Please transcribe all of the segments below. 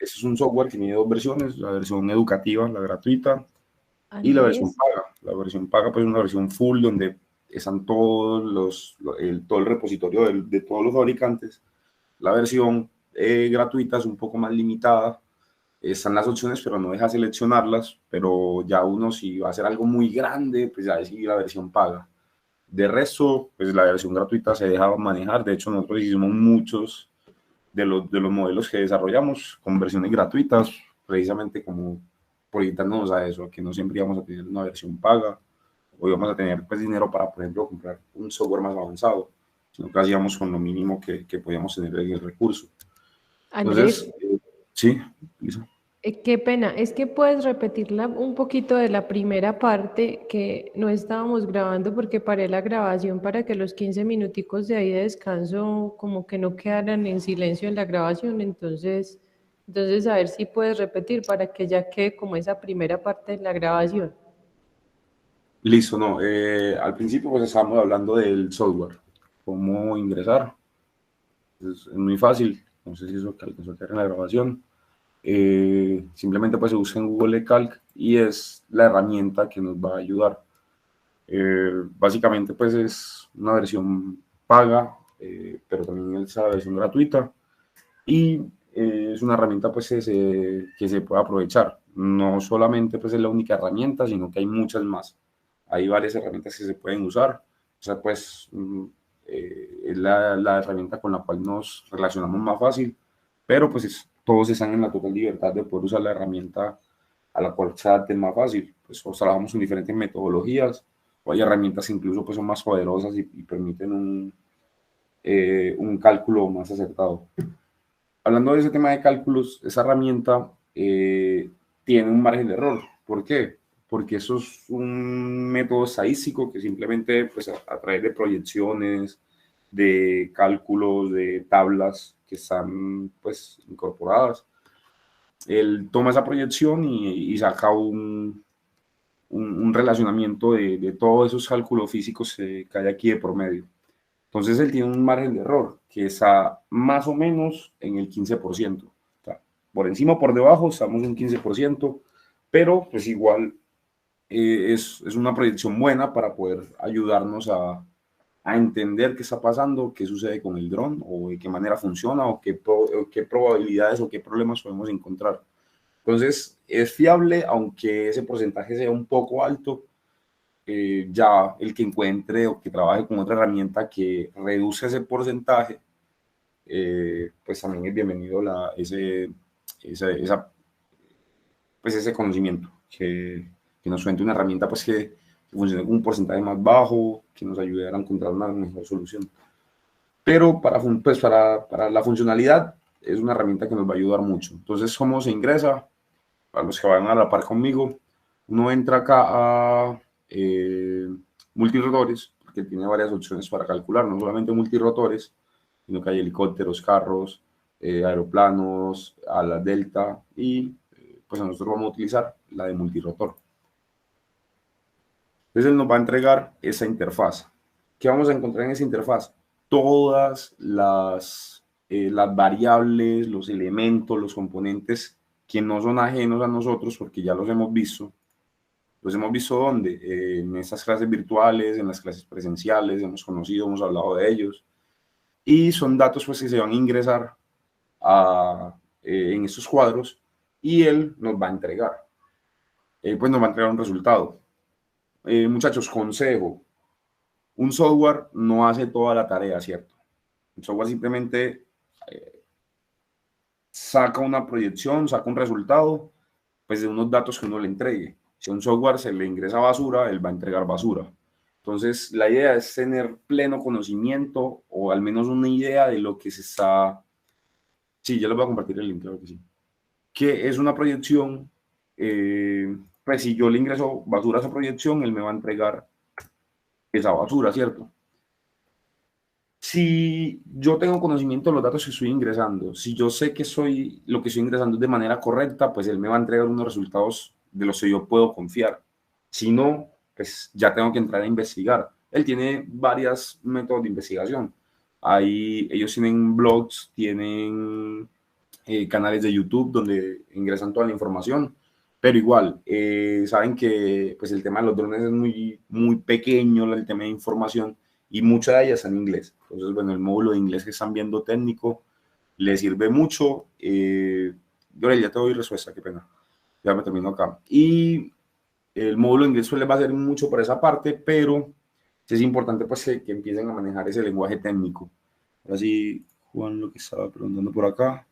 ese es un software que tiene dos versiones, la versión educativa, la gratuita, y la versión Andrés, paga. La versión paga pues es una versión full donde están todos todo el repositorio de todos los fabricantes. La versión gratuita es un poco más limitada, están las opciones, pero no deja seleccionarlas, pero ya uno si va a hacer algo muy grande, pues ya decide la versión paga. De resto, pues la versión gratuita se deja manejar, de hecho nosotros hicimos muchos de los modelos que desarrollamos con versiones gratuitas, precisamente como proyectándonos a eso, que no siempre íbamos a tener una versión paga o íbamos a tener pues dinero para, por ejemplo, comprar un software más avanzado, sino que hacíamos con lo mínimo que podíamos tener en el recurso. Andrés, Entonces, sí, Lisa. qué pena, es que puedes repetirla un poquito de la primera parte que no estábamos grabando porque paré la grabación para que los 15 minuticos de ahí de descanso como que no quedaran en silencio en la grabación, entonces a ver si puedes repetir para que ya quede como esa primera parte de la grabación. Listo, no. Al principio pues estábamos hablando del software, cómo ingresar. Es muy fácil, no sé si eso que alcanzó a quedar en la grabación. Simplemente pues se busca en Google Calc y es la herramienta que nos va a ayudar. Básicamente pues es una versión paga, pero también es la versión gratuita y es una herramienta pues que se puede aprovechar. No solamente pues es la única herramienta, sino que hay muchas más. Hay varias herramientas que se pueden usar. O sea, pues es la herramienta con la cual nos relacionamos más fácil, pero pues todos están en la total libertad de poder usar la herramienta a la cual se adapten más fácil. Pues trabajamos en diferentes metodologías, o hay herramientas que incluso pues son más poderosas y permiten un cálculo más acertado. Hablando de ese tema de cálculos, esa herramienta tiene un margen de error. ¿Por qué? Porque eso es un método estadístico que simplemente pues, a través de proyecciones, de cálculos, de tablas que están pues, incorporadas, él toma esa proyección y saca un relacionamiento de todos esos cálculos físicos que hay aquí de por medio. Entonces él tiene un margen de error que está más o menos en el 15%. O sea, por encima o por debajo estamos en un 15%, pero pues igual es una proyección buena para poder ayudarnos a entender qué está pasando, qué sucede con el dron, o de qué manera funciona, o qué probabilidades o qué problemas podemos encontrar. Entonces, es fiable, aunque ese porcentaje sea un poco alto, ya el que encuentre o que trabaje con otra herramienta que reduce ese porcentaje, pues también es bienvenido esa, pues ese conocimiento, que nos cuente una herramienta pues que funcione con un porcentaje más bajo, que nos ayude a encontrar una mejor solución. Pero pues para la funcionalidad es una herramienta que nos va a ayudar mucho. Entonces, ¿cómo se ingresa? Para los que vayan a la par conmigo, uno entra acá a multirotores, porque tiene varias opciones para calcular, no solamente multirotores, sino que hay helicópteros, carros, aeroplanos, alas delta, y pues nosotros vamos a utilizar la de multirotor. Entonces él nos va a entregar esa interfaz. ¿Qué vamos a encontrar en esa interfaz? Todas las variables, los elementos, los componentes que no son ajenos a nosotros, porque ya los hemos visto. ¿Los hemos visto dónde? En estas clases virtuales, en las clases presenciales, hemos conocido, hemos hablado de ellos. Y son datos pues, que se van a ingresar en estos cuadros y él nos va a entregar. Pues nos va a entregar un resultado. Muchachos, consejo, un software no hace toda la tarea, ¿cierto? Un software simplemente saca una proyección, saca un resultado, pues de unos datos que uno le entregue. Si a un software se le ingresa basura, él va a entregar basura. Entonces, la idea es tener pleno conocimiento o al menos una idea de lo que se está... Sí, ya les voy a compartir el link, claro que sí. Que es una proyección, pues si yo le ingreso basura a esa proyección, él me va a entregar esa basura, ¿cierto? Si yo tengo conocimiento de los datos que estoy ingresando, si yo sé que lo que estoy ingresando es de manera correcta, pues él me va a entregar unos resultados de los que yo puedo confiar. Si no, pues ya tengo que entrar a investigar. Él tiene varios métodos de investigación. Ellos tienen blogs, tienen canales de YouTube donde ingresan toda la información, pero igual, saben que pues, el tema de los drones es muy pequeño, el tema de información, y mucha de ella está en inglés. Entonces, bueno, el módulo de inglés que están viendo técnico les sirve mucho. Gabriel, ya te doy respuesta, qué pena. Ya me termino acá. Y el módulo de inglés suele va a ser mucho por esa parte, pero sí es importante pues que empiecen a manejar ese lenguaje técnico. Ahora sí, Juan, lo que estaba preguntando por acá.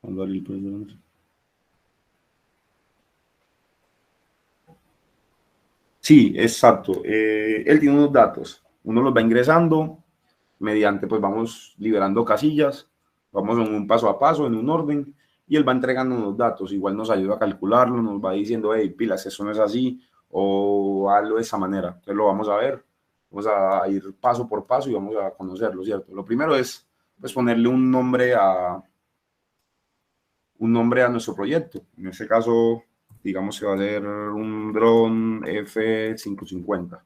Juan Gabriel, profesor. Sí, exacto. Él tiene unos datos. Uno los va ingresando mediante, pues vamos liberando casillas, vamos en un paso a paso, en un orden, y él va entregando unos datos. Igual nos ayuda a calcularlo, nos va diciendo, hey, pilas, eso no es así, o hazlo de esa manera. Entonces lo vamos a ver, vamos a ir paso por paso y vamos a conocerlo, ¿cierto? Lo primero es, pues, ponerle un nombre a nuestro proyecto. En este caso, digamos que va a ser un dron F550,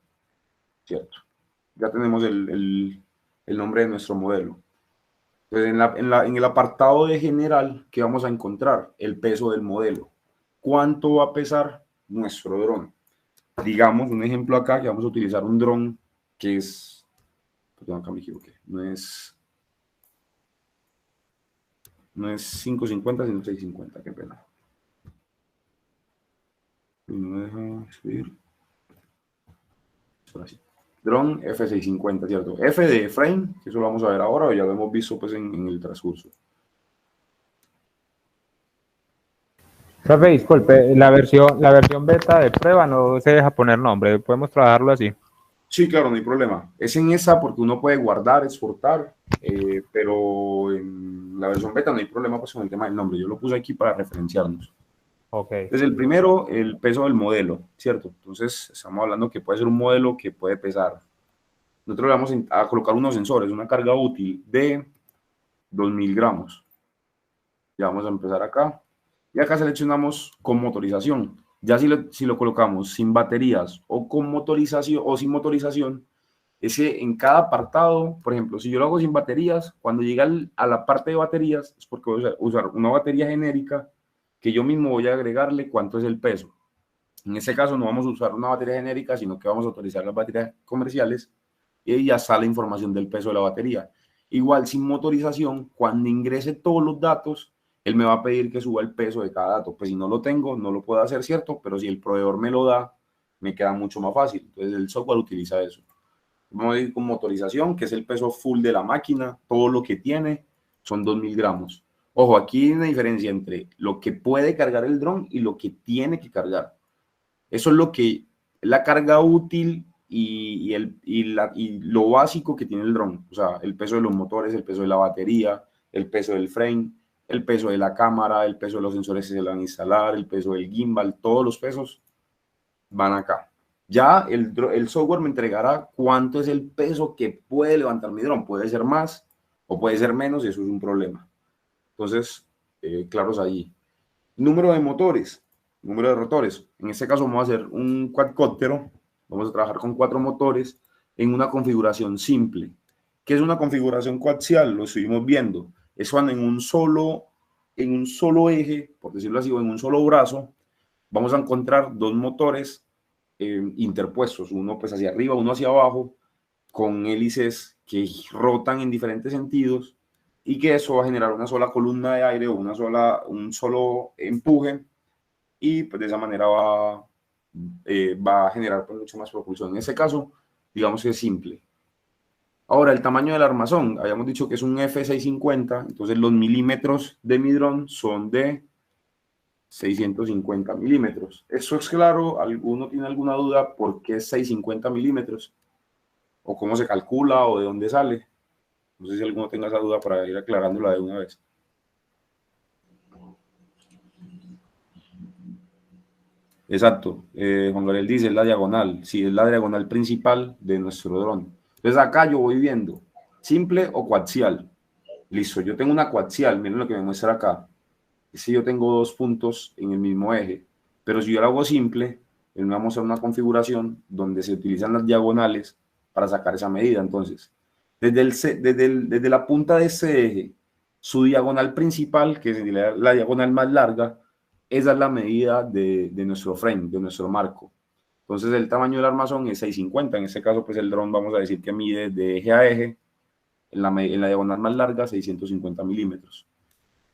¿cierto? Ya tenemos el nombre de nuestro modelo. Entonces, en el apartado de general, ¿qué vamos a encontrar? El peso del modelo. ¿Cuánto va a pesar nuestro dron? Digamos, un ejemplo acá, que vamos a utilizar un dron que es, perdón, acá me equivoqué, no es 550, sino 650, qué pena. No me deja subir. Ahora sí. Drone F650, ¿cierto? F de frame, que eso lo vamos a ver ahora, o ya lo hemos visto pues en el transcurso. Profe, disculpe, la versión beta de prueba no se deja poner nombre, podemos trabajarlo así. Sí, claro, no hay problema. Es en esa porque uno puede guardar, exportar, pero en la versión beta no hay problema pues, con el tema del nombre. Yo lo puse aquí para referenciarnos. Ok. Entonces, el primero, el peso del modelo, ¿cierto? Entonces, estamos hablando que puede ser un modelo que puede pesar. Nosotros le vamos a colocar unos sensores, una carga útil de 2000 gramos. Ya vamos a empezar acá. Y acá seleccionamos con motorización. Ya si lo colocamos sin baterías o con motorización o sin motorización, ese en cada apartado, por ejemplo, si yo lo hago sin baterías, cuando llega a la parte de baterías, es porque voy a usar una batería genérica que yo mismo voy a agregarle cuánto es el peso. En este caso no vamos a usar una batería genérica, sino que vamos a utilizar las baterías comerciales y ahí ya está la información del peso de la batería. Igual sin motorización, cuando ingrese todos los datos, él me va a pedir que suba el peso de cada dato. Pues si no lo tengo, no lo puedo hacer, ¿cierto? Pero si el proveedor me lo da, me queda mucho más fácil. Entonces el software utiliza eso. Vamos a ir con motorización, que es el peso full de la máquina. Todo lo que tiene son 2000 gramos. Ojo, aquí hay una diferencia entre lo que puede cargar el dron y lo que tiene que cargar. Eso es lo que la carga útil y lo básico que tiene el dron. O sea, el peso de los motores, el peso de la batería, el peso del frame, el peso de la cámara, el peso de los sensores que se le van a instalar, el peso del gimbal, todos los pesos van acá. Ya el software me entregará cuánto es el peso que puede levantar mi dron. Puede ser más o puede ser menos y eso es un problema. Entonces, claros allí. Número de motores, número de rotores. En este caso vamos a hacer un quadcóptero. Vamos a trabajar con 4 motores en una configuración simple. ¿Qué es una configuración coaxial? Lo estuvimos viendo. Eso van en un solo eje, por decirlo así, o en un solo brazo. Vamos a encontrar 2 motores interpuestos, uno pues hacia arriba, uno hacia abajo, con hélices que rotan en diferentes sentidos y que eso va a generar una sola columna de aire o un solo empuje y pues de esa manera va a generar pues, mucho más propulsión. En este caso, digamos que es simple. Ahora, el tamaño del armazón, habíamos dicho que es un F650, entonces los milímetros de mi dron son de 650 milímetros. ¿Eso es claro? ¿Alguno tiene alguna duda por qué es 650 milímetros? ¿O cómo se calcula o de dónde sale? No sé si alguno tenga esa duda para ir aclarándola de una vez. Exacto. Juan Gabriel dice, es la diagonal. Sí, es la diagonal principal de nuestro dron. Entonces acá yo voy viendo, simple o coaxial. Listo, yo tengo una coaxial, miren lo que me muestra acá. Si yo tengo 2 puntos en el mismo eje, pero si yo lo hago simple, él me va a mostrar una configuración donde se utilizan las diagonales para sacar esa medida. Entonces, desde la punta de ese eje su diagonal principal, que es la diagonal más larga, esa es la medida de nuestro frame, de nuestro marco. Entonces el tamaño del armazón es 650, en este caso pues el dron vamos a decir que mide de eje a eje, en la diagonal más larga, 650 milímetros.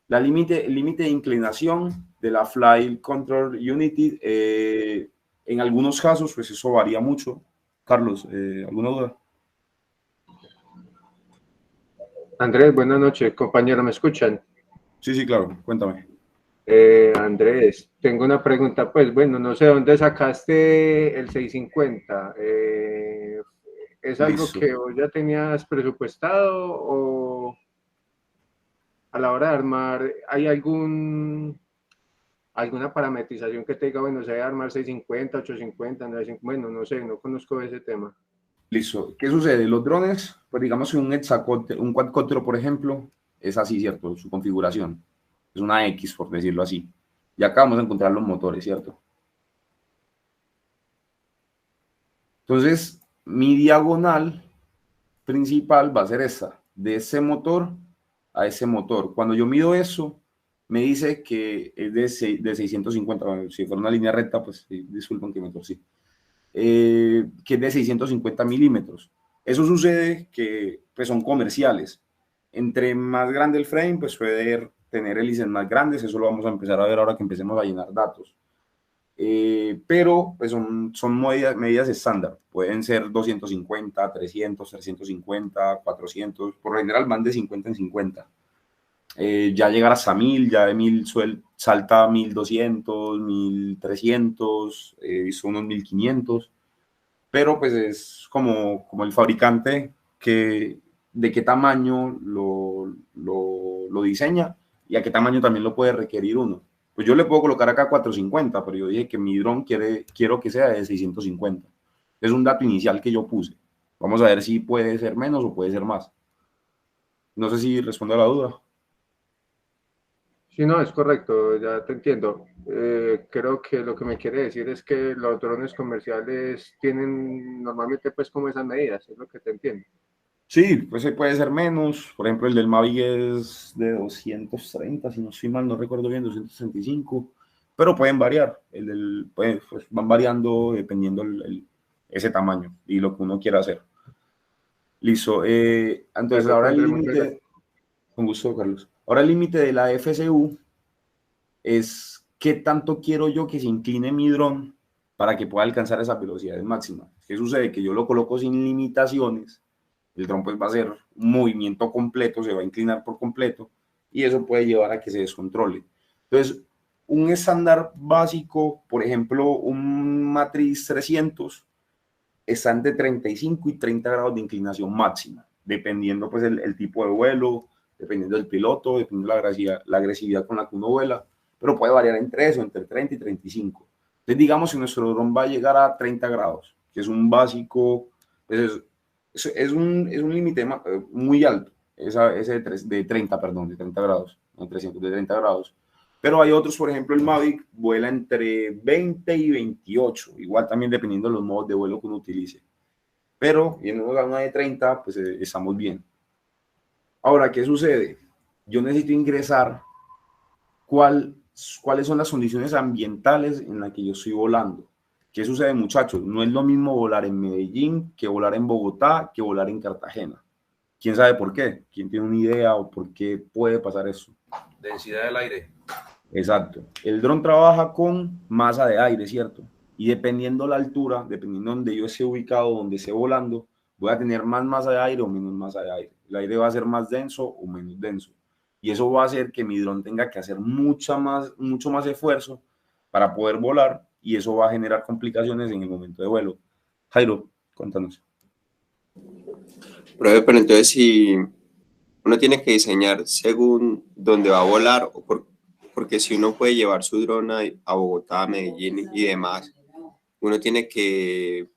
El límite de inclinación de la Flight Control Unit, en algunos casos, pues eso varía mucho. Carlos, ¿alguna duda? Andrés, buenas noches, compañero, ¿me escuchan? Sí, sí, claro, cuéntame. Andrés, tengo una pregunta, pues bueno, no sé dónde sacaste el 650. ¿Es algo Listo. que vos ya tenías presupuestado o a la hora de armar hay alguna parametrización que te diga, bueno, se debe armar 650, 850, 950, bueno, no sé, no conozco ese tema. Listo. ¿Qué sucede? Los drones, pues digamos que un quadcóptero, por ejemplo, es así, ¿cierto? Su configuración. Es una X, por decirlo así. Y acá vamos a encontrar los motores, ¿cierto? Entonces, mi diagonal principal va a ser esta, de ese motor a ese motor. Cuando yo mido eso, me dice que es de 650. Bueno, si fuera una línea recta, pues sí, disculpen que me torcí. Que es de 650 milímetros. Eso sucede que pues, son comerciales. Entre más grande el frame, pues puede tener hélices más grandes. Eso lo vamos a empezar a ver ahora que empecemos a llenar datos. Pero pues son medidas estándar. Pueden ser 250, 300, 350, 400. Por lo general van de 50 en 50. Ya llegar hasta 1000, ya de 1000 salta a 1200, 1300, son unos 1500. Pero pues es como el fabricante de qué tamaño lo diseña y a qué tamaño también lo puede requerir uno. Pues yo le puedo colocar acá 450, pero yo dije que mi dron quiero que sea de 650. Es un dato inicial que yo puse. Vamos a ver si puede ser menos o puede ser más. No sé si respondo a la duda. Sí, no, es correcto, ya te entiendo. Creo que lo que me quiere decir es que los drones comerciales tienen normalmente pues como esas medidas, es lo que te entiendo. Sí, pues puede ser menos. Por ejemplo, el del Mavic es de 230, si no estoy mal, no recuerdo bien, 265. Pero pueden variar. Pues van variando dependiendo ese tamaño y lo que uno quiera hacer. Listo. Entonces, Perfecto, ahora el Andrés, muchas gracias. límite, con gusto, Carlos. Ahora el límite de la FCU es qué tanto quiero yo que se incline mi dron para que pueda alcanzar esas velocidades máximas. ¿Qué sucede? Que yo lo coloco sin limitaciones, el dron pues va a hacer un movimiento completo, se va a inclinar por completo y eso puede llevar a que se descontrole. Entonces, un estándar básico, por ejemplo, un Matrix 300, está entre 35 y 30 grados de inclinación máxima, dependiendo pues el tipo de vuelo, dependiendo del piloto, dependiendo de la agresividad con la que uno vuela, pero puede variar entre eso, entre 30 y 35. Entonces digamos que nuestro dron va a llegar a 30 grados, que es un básico, pues es un límite muy alto, ese de 30, perdón, de 30 grados, no 300, de 30 grados. Pero hay otros, por ejemplo, el Mavic vuela entre 20 y 28, igual también dependiendo de los modos de vuelo que uno utilice. Pero yendo a una de 30, pues estamos bien. Ahora, ¿qué sucede? Yo necesito ingresar cuáles son las condiciones ambientales en las que yo estoy volando. ¿Qué sucede, muchachos? No es lo mismo volar en Medellín que volar en Bogotá que volar en Cartagena. ¿Quién sabe por qué? ¿Quién tiene una idea o por qué puede pasar eso? Densidad del aire. Exacto. El dron trabaja con masa de aire, ¿cierto? Y dependiendo la altura, dependiendo donde yo esté ubicado, donde esté volando, voy a tener más masa de aire o menos masa de aire. El aire va a ser más denso o menos denso. Y eso va a hacer que mi dron tenga que hacer mucho más esfuerzo para poder volar y eso va a generar complicaciones en el momento de vuelo. Jairo, cuéntanos. Pero entonces si uno tiene que diseñar según dónde va a volar, porque si uno puede llevar su dron a Bogotá, a Medellín y demás, uno tiene que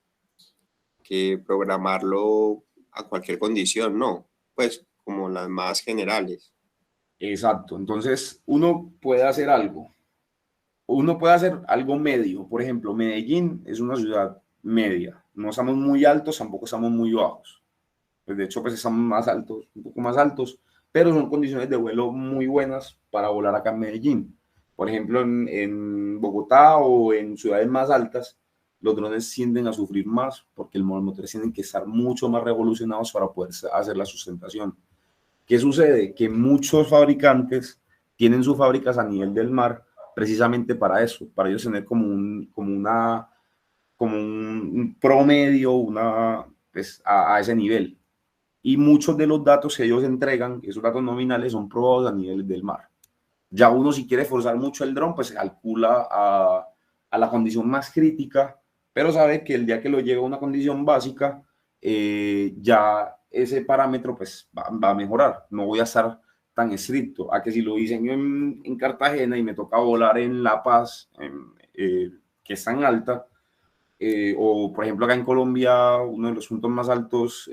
programarlo a cualquier condición, ¿no? Pues como las más generales. Exacto. Entonces, uno puede hacer algo. Uno puede hacer algo medio. Por ejemplo, Medellín es una ciudad media. No estamos muy altos, tampoco estamos muy bajos. Pues de hecho, pues estamos más altos, un poco más altos, pero son condiciones de vuelo muy buenas para volar acá en Medellín. Por ejemplo, en Bogotá o en ciudades más altas, los drones tienden a sufrir más porque los motores tienen que estar mucho más revolucionados para poder hacer la sustentación. ¿Qué sucede? Que muchos fabricantes tienen sus fábricas a nivel del mar precisamente para eso, para ellos tener como un promedio pues, a ese nivel. Y muchos de los datos que ellos entregan, esos datos nominales, son probados a nivel del mar. Ya uno, si quiere forzar mucho el dron, pues se calcula a la condición más crítica, pero sabe que el día que lo llegue a una condición básica, ya ese parámetro pues va a mejorar. No voy a estar tan estricto a que si lo diseño en Cartagena y me toca volar en La Paz, que es tan alta, o por ejemplo acá en Colombia, uno de los puntos más altos,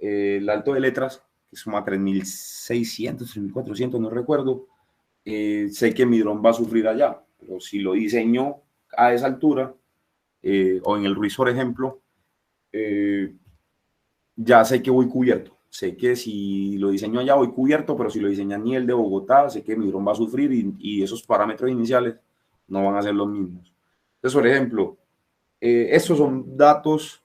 el Alto de Letras, que es como a 3.600, 3.400, no recuerdo, sé que mi dron va a sufrir allá, pero si lo diseño a esa altura, o en el Ruiz, por ejemplo, ya sé que voy cubierto. Sé que si lo diseño allá voy cubierto, pero si lo diseño a nivel de Bogotá, sé que mi dron va a sufrir y esos parámetros iniciales no van a ser los mismos. Entonces, por ejemplo, estos son datos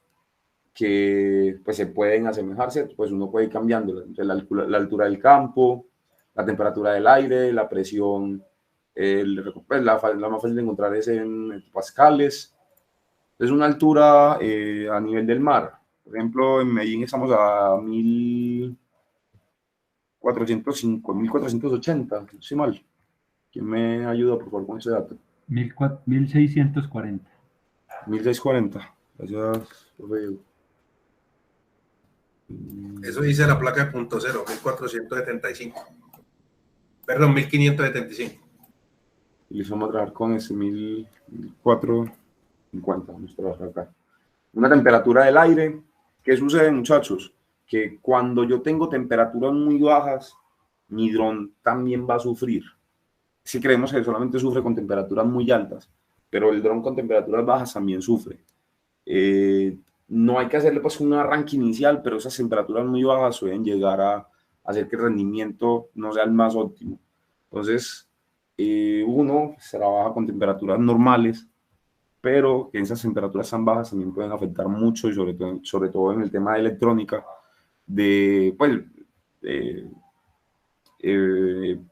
que pues, se pueden asemejarse, pues uno puede ir cambiando entre la altura del campo, la temperatura del aire, la presión, pues, la más fácil de encontrar es en pascales. Es una altura a nivel del mar. Por ejemplo, en Medellín estamos a 1.405, 1.480, no estoy mal. ¿Quién me ayuda, por favor, con ese dato? 1640. 1.640. Gracias, profe. Eso dice la placa de punto cero, 1475. Perdón, 1575. Y les vamos a trabajar con ese 1.450. Vamos a trabajar acá. Una temperatura del aire. ¿Qué sucede, muchachos? Que cuando yo tengo temperaturas muy bajas, mi dron también va a sufrir. Si creemos que solamente sufre con temperaturas muy altas, pero el dron con temperaturas bajas también sufre. No hay que hacerle pues un arranque inicial, pero esas temperaturas muy bajas pueden llegar a hacer que el rendimiento no sea el más óptimo. Entonces, uno se trabaja con temperaturas normales, pero que esas temperaturas tan bajas también pueden afectar mucho y sobre todo en el tema de electrónica,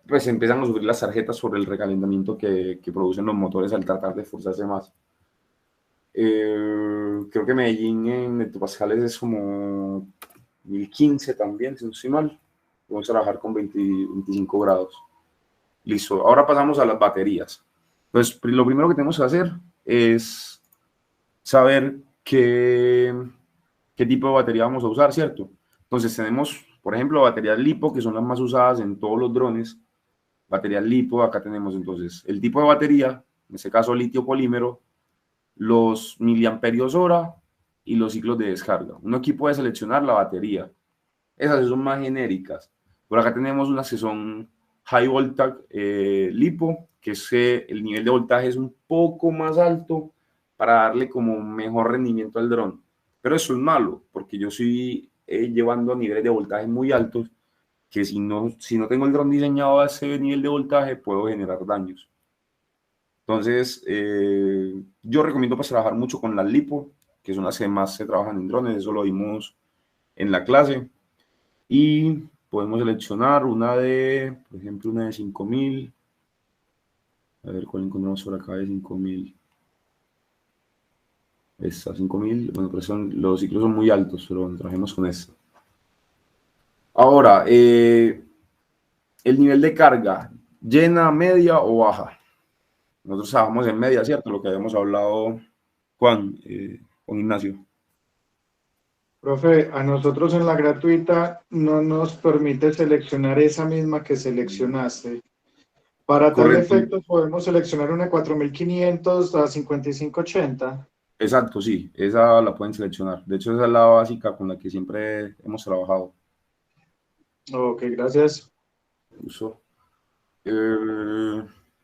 pues empiezan a sufrir las tarjetas por el recalentamiento que producen los motores al tratar de esforzarse más. Creo que Medellín en hectopascales es como 1015 también, si no estoy mal. Vamos a trabajar con 25 grados. Listo. Ahora pasamos a las baterías. Pues lo primero que tenemos que hacer es saber qué tipo de batería vamos a usar, ¿cierto? Entonces tenemos, por ejemplo, baterías LiPo, que son las más usadas en todos los drones. Baterías LiPo, acá tenemos entonces el tipo de batería, en este caso litio polímero, los miliamperios hora y los ciclos de descarga. Uno aquí puede seleccionar la batería. Esas son más genéricas. Por acá tenemos unas que son high voltage LiPo, que es el nivel de voltaje es un poco más alto para darle como mejor rendimiento al dron. Pero eso es malo, porque yo estoy llevando a niveles de voltaje muy altos, que si no tengo el dron diseñado a ese nivel de voltaje, puedo generar daños. Entonces, yo recomiendo pues trabajar mucho con las LiPo, que son las que más se trabajan en drones, eso lo vimos en la clase. Y podemos seleccionar una por ejemplo, una de 5000. A ver cuál encontramos por acá de 5000. Esta, 5000. Bueno, pues los ciclos son muy altos, pero bueno, trabajemos con esta. Ahora, el nivel de carga, ¿llena, media o baja? Nosotros trabajamos en media, ¿cierto? Lo que habíamos hablado, Juan, con Ignacio. Profe, a nosotros en la gratuita no nos permite seleccionar esa misma que seleccionaste. Para tal Correcto. efecto podemos seleccionar una 4500 a 5580. Exacto, sí, esa la pueden seleccionar. De hecho, esa es la básica con la que siempre hemos trabajado. Ok, gracias. Listo.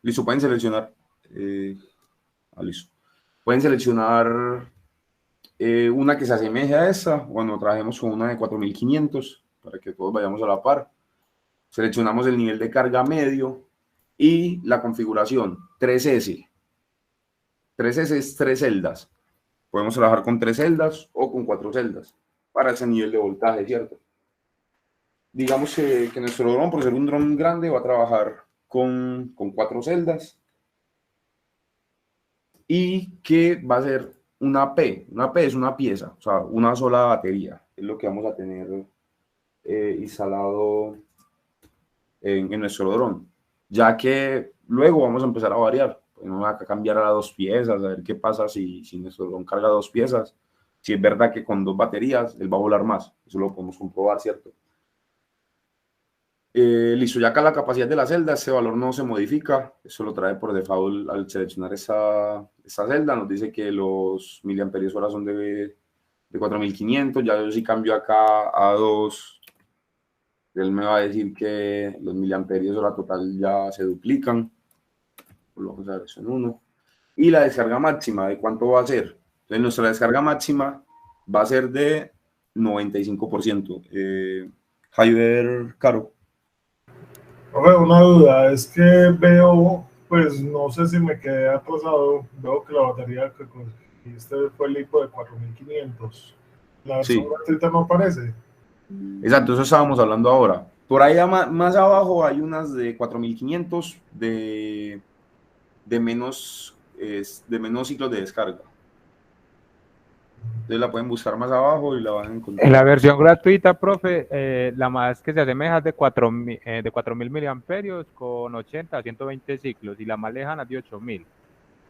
Listo, pueden seleccionar. Listo. Pueden seleccionar una que se asemeje a esa. Bueno, trabajemos con una de 4500. para que todos vayamos a la par. Seleccionamos el nivel de carga medio y la configuración 3S. 3S es 3 celdas. Podemos trabajar con 3 celdas o con 4 celdas para ese nivel de voltaje, ¿cierto? Digamos que nuestro dron, por ser un dron grande, va a trabajar con 4 celdas y que va a ser una P. Una P es una pieza, o sea, una sola batería. Es lo que vamos a tener instalado en nuestro dron, ya que luego vamos a empezar a variar. Vamos a cambiar a 2 piezas, a ver qué pasa si nuestro dron carga 2 piezas. Si es verdad que con 2 baterías él va a volar más, eso lo podemos comprobar, ¿cierto? Listo, ya acá la capacidad de la celda, ese valor no se modifica, eso lo trae por default al seleccionar esa celda, nos dice que los miliamperios hora son de 4500, ya yo sí cambio acá a 2, él me va a decir que los miliamperios hora total ya se duplican, pues lo vamos a ver eso en 1, y la descarga máxima, ¿de cuánto va a ser? Entonces nuestra descarga máxima va a ser de 95%. Javier Caro. Una duda, es que veo, pues no sé si me quedé atrasado, veo que la batería que conseguiste fue el LiPo de 4500. La versión gratuita no aparece. Exacto, eso estábamos hablando ahora. Por ahí más abajo hay unas de 4500 de menos ciclos de descarga. Entonces la pueden buscar más abajo y la van a encontrar. En la versión gratuita, profe, la más que se asemeja es de 4000 miliamperios con 80 a 120 ciclos y la más lejana es de 8000.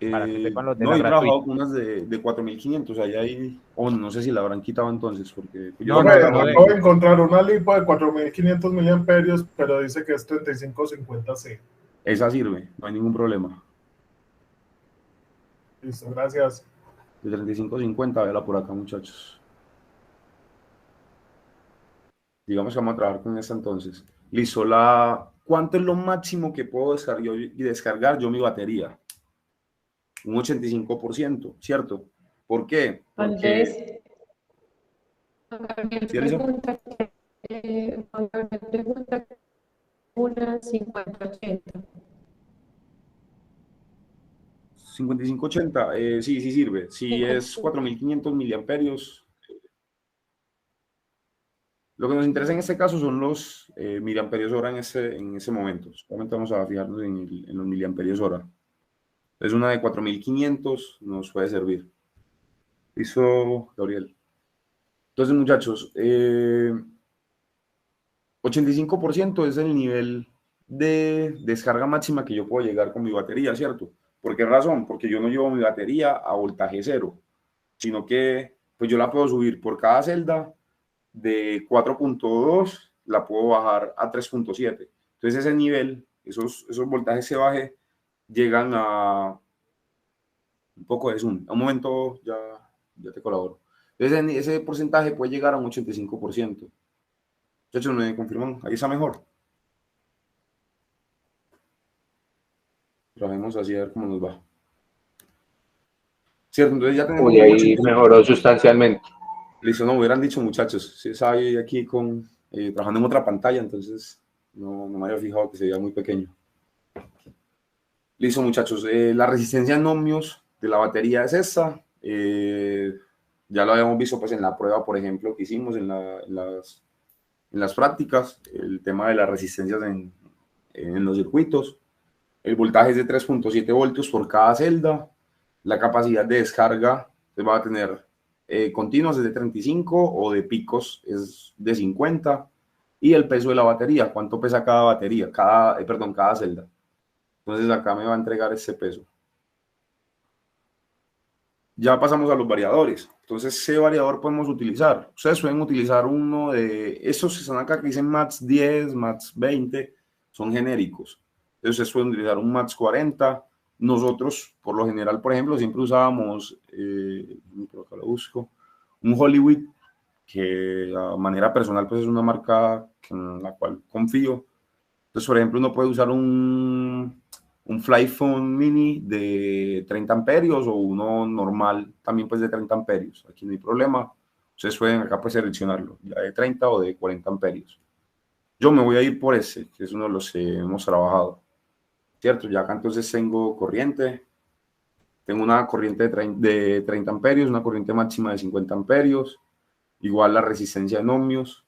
Para que sepan los de no, la he trabajado gratuita. con unas de 4500, ahí hay, no sé si la habrán quitado entonces, porque No, acabo de encontrar una LiPo de 4500 miliamperios, pero dice que es 3550C. Esa sirve, no hay ningún problema. Listo, gracias. De 3550, véala por acá, muchachos. Digamos que vamos a trabajar con esta entonces. Listo, ¿cuánto es lo máximo que puedo descargar yo mi batería? Un 85%, ¿cierto? ¿Por qué? Porque... ¿Sí, pregunta, pregunta una 5080. 5580, sí sirve. Si es 4500 miliamperios. Lo que nos interesa en este caso son los miliamperios hora en ese momento. Solamente vamos a fijarnos en los miliamperios hora. Entonces una de 4500 nos puede servir. Hizo Gabriel. Entonces, muchachos, 85% es el nivel de descarga máxima que yo puedo llegar con mi batería, ¿cierto? ¿Por qué razón? Porque yo no llevo mi batería a voltaje cero, sino que pues yo la puedo subir por cada celda de 4.2, la puedo bajar a 3.7. Entonces ese nivel, esos voltajes se baje, llegan a un poco de zoom. A un momento ya te colaboro. Entonces ese porcentaje puede llegar a un 85%. Muchachos, me confirman, ahí está mejor. Trabajemos así a ver cómo nos va. Cierto, entonces ya tenemos... Uy, ahí mejoró sustancialmente. Listo, no, hubieran dicho muchachos. Si estaba aquí trabajando en otra pantalla, entonces no me había fijado que se veía muy pequeño. Listo, muchachos. La resistencia en ohmios de la batería es esta. Ya lo habíamos visto pues en la prueba, por ejemplo, que hicimos en las prácticas, el tema de las resistencias en los circuitos. El voltaje es de 3.7 voltios por cada celda. La capacidad de descarga se va a tener continuos es de 35 o de picos es de 50. Y el peso de la batería, ¿cuánto pesa cada batería? Cada celda. Entonces acá me va a entregar ese peso. Ya pasamos a los variadores. Entonces, ¿qué variador podemos utilizar? Ustedes pueden utilizar uno de estos que están acá que dicen MAX 10, MAX 20, son genéricos. Entonces, ustedes pueden utilizar un MAX 40. Nosotros, por lo general, por ejemplo, siempre usábamos, por acá lo busco, un Hollywood, que a manera personal pues es una marca en la cual confío. Entonces, por ejemplo, uno puede usar un Flyphone Mini de 30 amperios o uno normal también pues de 30 amperios. Aquí no hay problema. Ustedes pueden acá pues seleccionarlo, ya de 30 o de 40 amperios. Yo me voy a ir por ese, que es uno de los que hemos trabajado, ¿cierto? Ya acá entonces tengo corriente. Tengo una corriente de 30 amperios, una corriente máxima de 50 amperios, igual la resistencia en ohmios,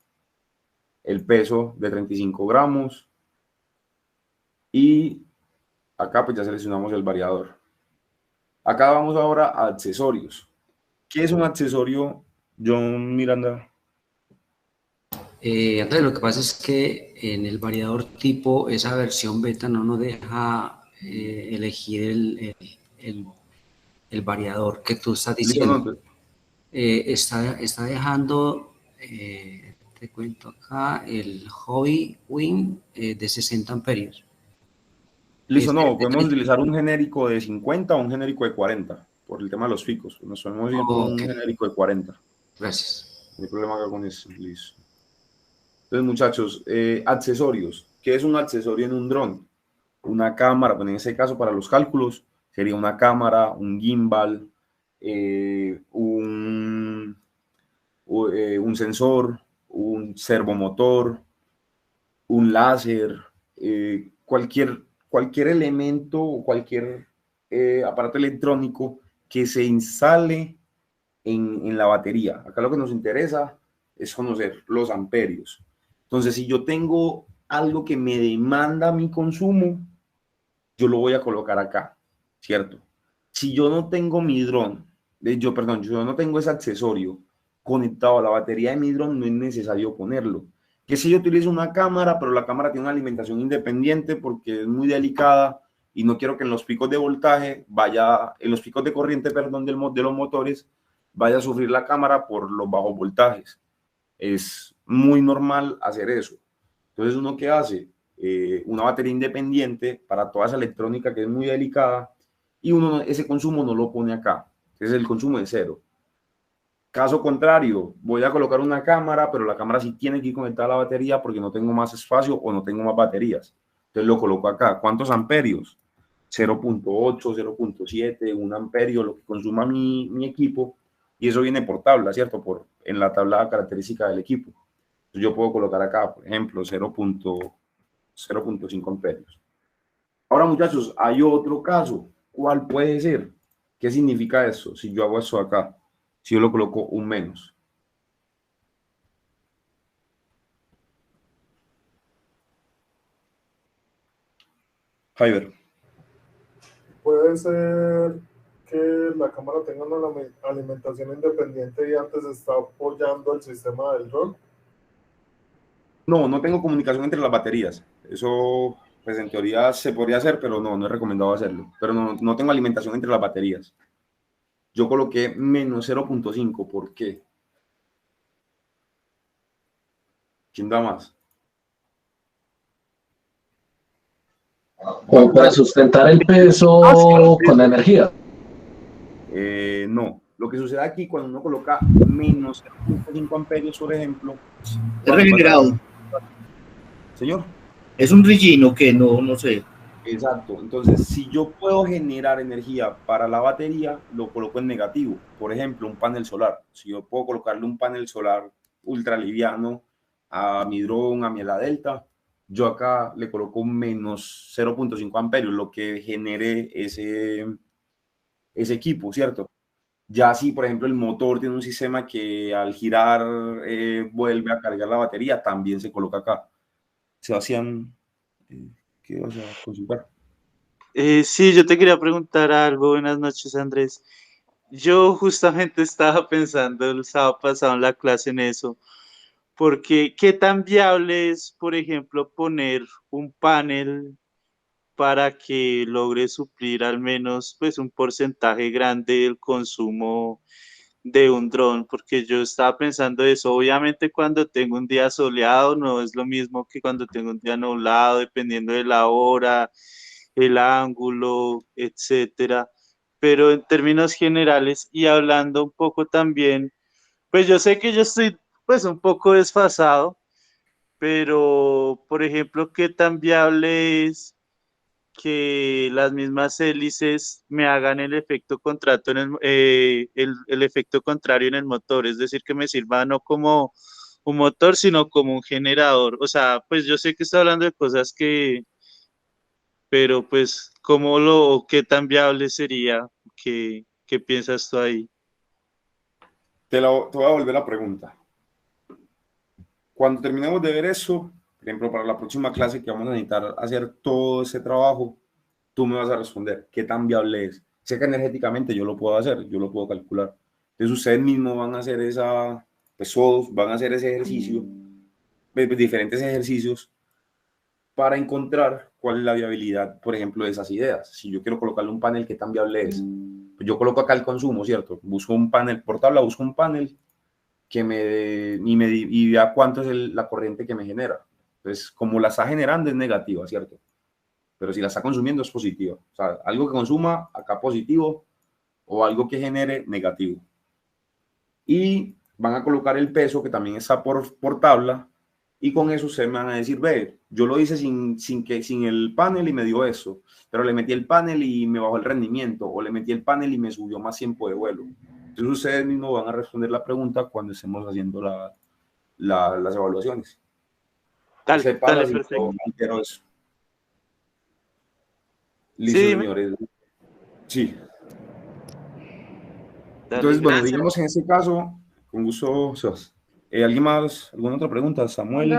el peso de 35 gramos, y acá pues ya seleccionamos el variador. Acá vamos ahora a accesorios. ¿Qué es un accesorio, John Miranda? Andrés, lo que pasa es que en el variador tipo, esa versión beta no nos deja elegir el variador que tú estás diciendo. Está dejando, te cuento acá, el Hobby Wing de 60 amperios. Listo, no, podemos utilizar un genérico de 50 o un genérico de 40, por el tema de los picos. Nos podemos ir por un genérico de 40. Gracias. No hay problema acá con eso, listo. Entonces, muchachos, accesorios. ¿Qué es un accesorio en un dron? Una cámara, bueno, en ese caso para los cálculos sería una cámara, un gimbal, un sensor, un servomotor, un láser, cualquier elemento o cualquier aparato electrónico que se instale en la batería. Acá lo que nos interesa es conocer los amperios. Entonces, si yo tengo algo que me demanda mi consumo, yo lo voy a colocar acá, ¿cierto? Si yo no tengo mi dron, yo no tengo ese accesorio conectado a la batería de mi dron, no es necesario ponerlo. Que si yo utilizo una cámara, pero la cámara tiene una alimentación independiente porque es muy delicada y no quiero que en los picos de voltaje en los picos de corriente, perdón, de los motores, vaya a sufrir la cámara por los bajos voltajes. Es muy normal hacer eso. Entonces, ¿uno qué hace? Una batería independiente para toda esa electrónica que es muy delicada, y uno ese consumo no lo pone acá. Entonces el consumo es cero. Caso contrario, voy a colocar una cámara, pero la cámara sí tiene que ir conectada a la batería porque no tengo más espacio o no tengo más baterías. Entonces lo coloco acá. ¿Cuántos amperios? 0.8, 0.7, 1 amperio, lo que consuma mi equipo, y eso viene por tabla, ¿cierto? En la tabla característica del equipo. Entonces yo puedo colocar acá, por ejemplo, 0.5 amperios. Ahora, muchachos, hay otro caso. ¿Cuál puede ser? ¿Qué significa eso? Si yo hago eso acá, si yo lo coloco un menos. Javier. Puede ser que la cámara tenga una alimentación independiente y antes está apoyando el sistema del dron. No tengo comunicación entre las baterías. Eso, pues en teoría se podría hacer, pero no es recomendado hacerlo. Pero no tengo alimentación entre las baterías. Yo coloqué menos 0.5. ¿Por qué? ¿Quién da más? Como para sustentar el peso con la energía. No. Lo que sucede aquí cuando uno coloca menos 0.5 amperios, por ejemplo. Es regenerado. Señor. Es un relleno que no sé. Exacto. Entonces, si yo puedo generar energía para la batería, lo coloco en negativo. Por ejemplo, un panel solar. Si yo puedo colocarle un panel solar ultra liviano a mi dron, a mi ala delta, yo acá le coloco un menos 0.5 amperios, lo que genere ese equipo, ¿cierto? Ya si, por ejemplo, el motor tiene un sistema que al girar vuelve a cargar la batería, también se coloca acá. Sebastián, ¿qué vas a consultar? Sí, yo te quería preguntar algo. Buenas noches, Andrés. Yo justamente estaba pensando el sábado pasado en la clase en eso, porque qué tan viable es, por ejemplo, poner un panel para que logre suplir al menos pues un porcentaje grande del consumo de un dron, porque yo estaba pensando eso. Obviamente cuando tengo un día soleado no es lo mismo que cuando tengo un día nublado, dependiendo de la hora, el ángulo, etcétera. Pero en términos generales y hablando un poco también, pues yo sé que yo estoy pues un poco desfasado, pero por ejemplo, ¿qué tan viable es que las mismas hélices me hagan el efecto contrato el efecto contrario en el motor, es decir, que me sirva no como un motor, sino como un generador. O sea, pues yo sé que está hablando de cosas pero pues, o qué tan viable sería? ¿Qué piensas tú ahí? Te voy a volver la pregunta. Cuando terminemos de ver eso, por ejemplo, para la próxima clase que vamos a necesitar hacer todo ese trabajo, tú me vas a responder qué tan viable es. Sé que energéticamente yo lo puedo hacer, yo lo puedo calcular. Entonces ustedes mismos van a hacer pues todos van a hacer ese ejercicio, diferentes ejercicios para encontrar cuál es la viabilidad, por ejemplo, de esas ideas. Si yo quiero colocarle un panel, ¿qué tan viable es? Pues yo coloco acá el consumo, ¿cierto? Busco un panel por tabla, busco un panel que y vea cuánto es la corriente que me genera. Entonces, como la está generando es negativa, ¿cierto? Pero si la está consumiendo es positiva. O sea, algo que consuma acá positivo o algo que genere negativo. Y van a colocar el peso que también está por tabla y con eso se me van a decir, ve, yo lo hice sin el panel y me dio eso, pero le metí el panel y me bajó el rendimiento, o le metí el panel y me subió más tiempo de vuelo. Entonces ustedes mismos van a responder la pregunta cuando estemos haciendo las evaluaciones. Dale, perfecto. Eso. Listo, Sí, señores. Sí. Dale, Entonces, bueno, gracias. digamos en este caso, con gusto, Sebas. ¿Alguien más? ¿Alguna otra pregunta? Samuel.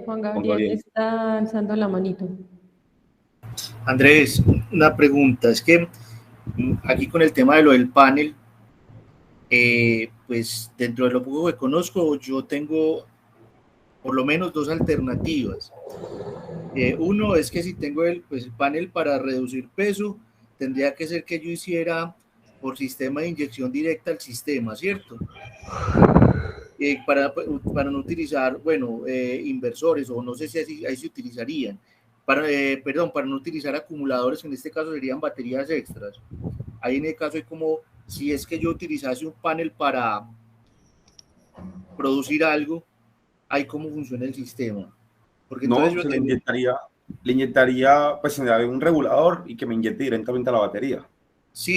Juan Gabriel está alzando la manito. Andrés, una pregunta. Es que aquí con el tema de lo del panel, pues dentro de lo poco que conozco, yo tengo por lo menos dos alternativas. Uno es que si tengo el panel para reducir peso, tendría que ser que yo hiciera por sistema de inyección directa al sistema, ¿cierto? Para no utilizar, inversores, o no sé si ahí se utilizarían, para no utilizar acumuladores, que en este caso serían baterías extras. Ahí en el caso es como si es que yo utilizase un panel para producir algo, ahí cómo funciona el sistema. Porque entonces no, le inyectaría pues un regulador y que me inyecte directamente a la batería.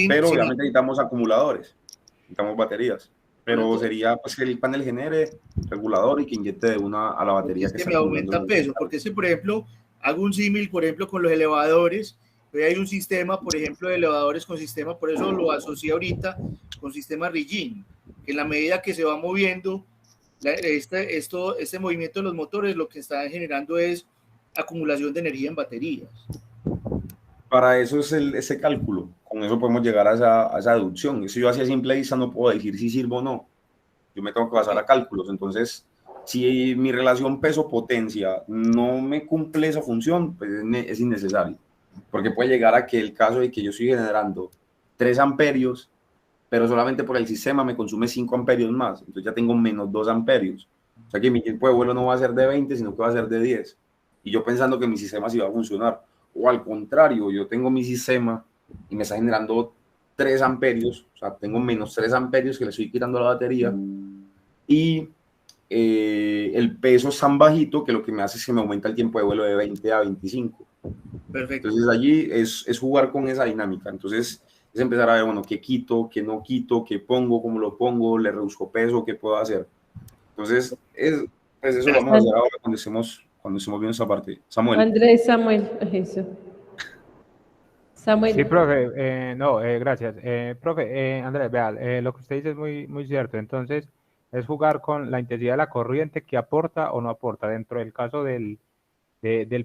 Pero obviamente necesitamos acumuladores, necesitamos baterías. Pero sería pues que el panel genere regulador y que inyecte de una a la batería. Es que me aumenta peso, porque si por ejemplo hago un símil, por ejemplo, con los elevadores, hay un sistema, por ejemplo, de elevadores con sistema, por eso lo asocié ahorita con sistema Rigin, que en la medida que se va moviendo este movimiento de los motores, lo que está generando es acumulación de energía en baterías. Para eso es ese cálculo, con eso podemos llegar a esa deducción. Si yo hacía simple vista no puedo decir si sirve o no, yo me tengo que basar a cálculos. Entonces, si mi relación peso-potencia no me cumple esa función, pues es innecesario, porque puede llegar a que el caso de que yo estoy generando 3 amperios, pero solamente por el sistema me consume 5 amperios más, entonces ya tengo menos 2 amperios. O sea que mi tiempo de vuelo no va a ser de 20, sino que va a ser de 10. Y yo pensando que mi sistema sí va a funcionar. O al contrario, yo tengo mi sistema y me está generando 3 amperios, o sea, tengo menos 3 amperios que le estoy quitando a la batería, y el peso es tan bajito que lo que me hace es que me aumenta el tiempo de vuelo de 20 a 25. Perfecto. Entonces allí es jugar con esa dinámica. Entonces es empezar a ver, bueno, qué quito, qué no quito, qué pongo, cómo lo pongo, le reduzco peso, qué puedo hacer. Entonces, pues eso lo vamos a hacer ahora cuando estemos viendo esa parte. Samuel. Andrés, Samuel, eso. Samuel. Sí, profe, gracias. Profe, Andrés, vea, lo que usted dice es muy, muy cierto. Entonces, es jugar con la intensidad de la corriente que aporta o no aporta. Dentro del caso del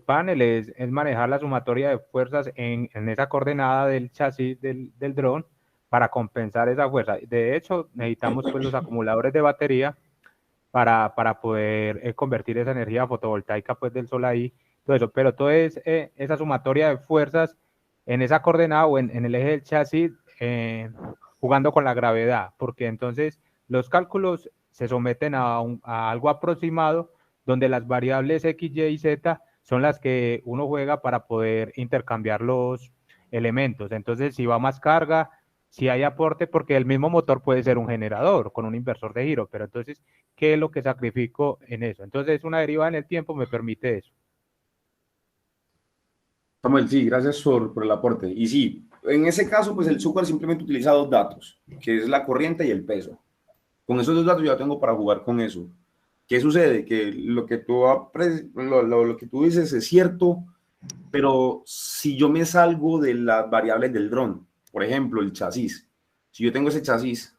panel es manejar la sumatoria de fuerzas en esa coordenada del chasis del dron para compensar esa fuerza. De hecho, necesitamos pues los acumuladores de batería para poder convertir esa energía fotovoltaica pues del sol ahí, todo eso. Pero todo es esa sumatoria de fuerzas en esa coordenada o en el eje del chasis, jugando con la gravedad, porque entonces los cálculos se someten a algo aproximado, donde las variables X, Y y Z son las que uno juega para poder intercambiar los elementos. Entonces, si va más carga, si hay aporte, porque el mismo motor puede ser un generador con un inversor de giro, pero entonces, ¿qué es lo que sacrifico en eso? Entonces, una derivada en el tiempo me permite eso. Samuel, sí, gracias por el aporte. Y sí, en ese caso, pues el software simplemente utiliza dos datos, que es la corriente y el peso. Con esos dos datos ya tengo para jugar con eso. ¿Qué sucede? Que lo que tú dices es cierto, pero si yo me salgo de las variables del dron, por ejemplo, el chasis, si yo tengo ese chasis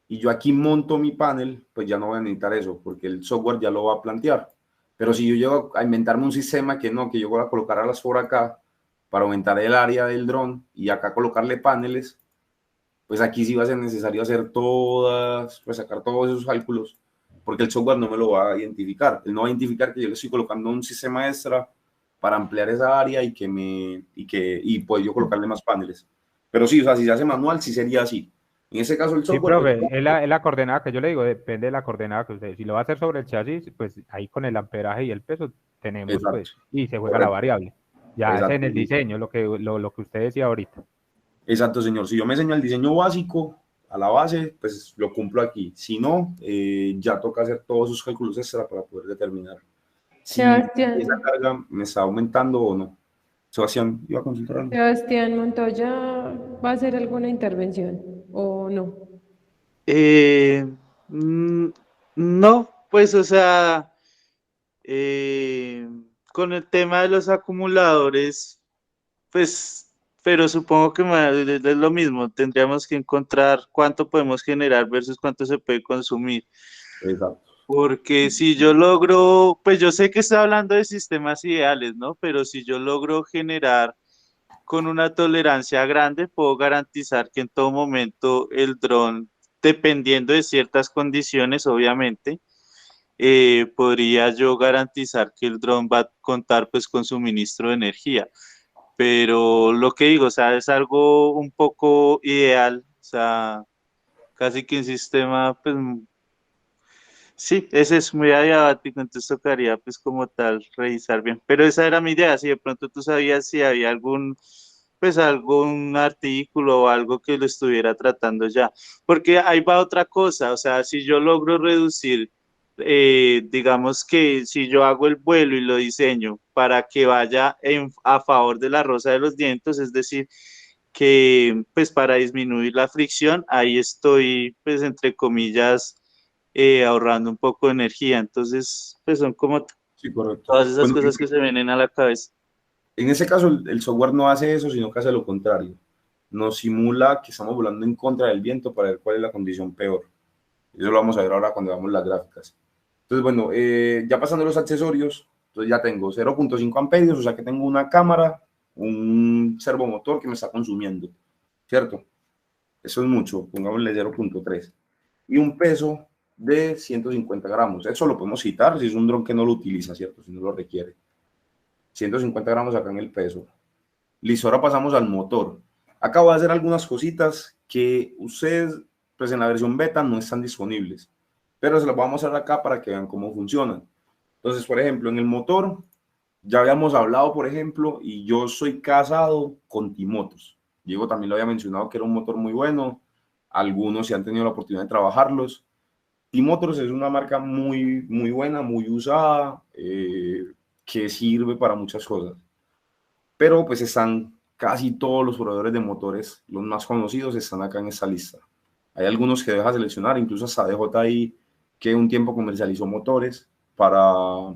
y yo aquí monto mi panel, pues ya no voy a necesitar eso, porque el software ya lo va a plantear. Pero si yo llego a inventarme un sistema que no, que yo voy a colocar alas por acá para aumentar el área del dron y acá colocarle paneles, pues aquí sí va a ser necesario hacer todas, pues sacar todos esos cálculos, porque el software no me lo va a identificar. Él no va a identificar que yo le estoy colocando un sistema extra para ampliar esa área y pues yo colocarle más paneles. Pero sí, o sea, si se hace manual, sí sería así. En ese caso, el Sí, software... profe, es la coordenada que yo le digo, depende de la coordenada que usted, si lo va a hacer sobre el chasis, pues ahí con el amperaje y el peso tenemos, Exacto. pues, y se juega Correcto. la variable. Ya es en Exacto. el diseño, lo que usted decía ahorita. Exacto, señor. Si yo me enseño el diseño básico, a la base, pues lo cumplo aquí. Si no, ya toca hacer todos esos cálculos extra para poder determinar si esa Sebastián, carga me está aumentando o no. Sebastián, iba a consultar. Sebastián Montoya, ¿va a hacer alguna intervención o no? Eh, no, pues, o sea, con el tema de los acumuladores, pues, pero supongo que es lo mismo, tendríamos que encontrar cuánto podemos generar versus cuánto se puede consumir. Exacto. Porque si yo logro, pues yo sé que estoy hablando de sistemas ideales, ¿no? Pero si yo logro generar con una tolerancia grande, puedo garantizar que en todo momento el dron, dependiendo de ciertas condiciones, obviamente, podría yo garantizar que el dron va a contar pues con suministro de energía. Pero lo que digo, o sea, es algo un poco ideal, o sea, casi que un sistema, pues sí, ese es muy adiabático, entonces tocaría pues como tal revisar bien. Pero esa era mi idea, si de pronto tú sabías si había algún, pues algún artículo o algo que lo estuviera tratando ya. Porque ahí va otra cosa, o sea, si yo logro reducir, digamos que si yo hago el vuelo y lo diseño para que vaya a favor de la rosa de los vientos, es decir, que pues para disminuir la fricción, ahí estoy pues entre comillas ahorrando un poco de energía. Entonces, pues son como Sí, correcto. todas esas Bueno, cosas que se vienen a la cabeza. en ese caso, el software no hace eso, sino que hace lo contrario. Nos simula que estamos volando en contra del viento para ver cuál es la condición peor. Eso lo vamos a ver ahora cuando veamos las gráficas. Entonces, bueno, ya pasando los accesorios, entonces ya tengo 0.5 amperios, o sea que tengo una cámara, un servomotor que me está consumiendo, ¿cierto? Eso es mucho, pongámosle 0.3. Y un peso de 150 gramos. Eso lo podemos citar si es un dron que no lo utiliza, ¿cierto? Si no lo requiere. 150 gramos acá en el peso. Listo, ahora pasamos al motor. Acá voy a hacer algunas cositas que ustedes, pues en la versión beta no están disponibles, pero se las vamos a hacer acá para que vean cómo funcionan. Entonces, por ejemplo, en el motor, ya habíamos hablado, por ejemplo, y yo soy casado con Timotos. Diego también lo había mencionado que era un motor muy bueno. Algunos se han tenido la oportunidad de trabajarlos. Timotos es una marca muy buena, muy usada, que sirve para muchas cosas. Pero pues están casi todos los proveedores de motores, los más conocidos, están acá en esta lista. Hay algunos que deja seleccionar, incluso hasta DJI, que un tiempo comercializó motores para,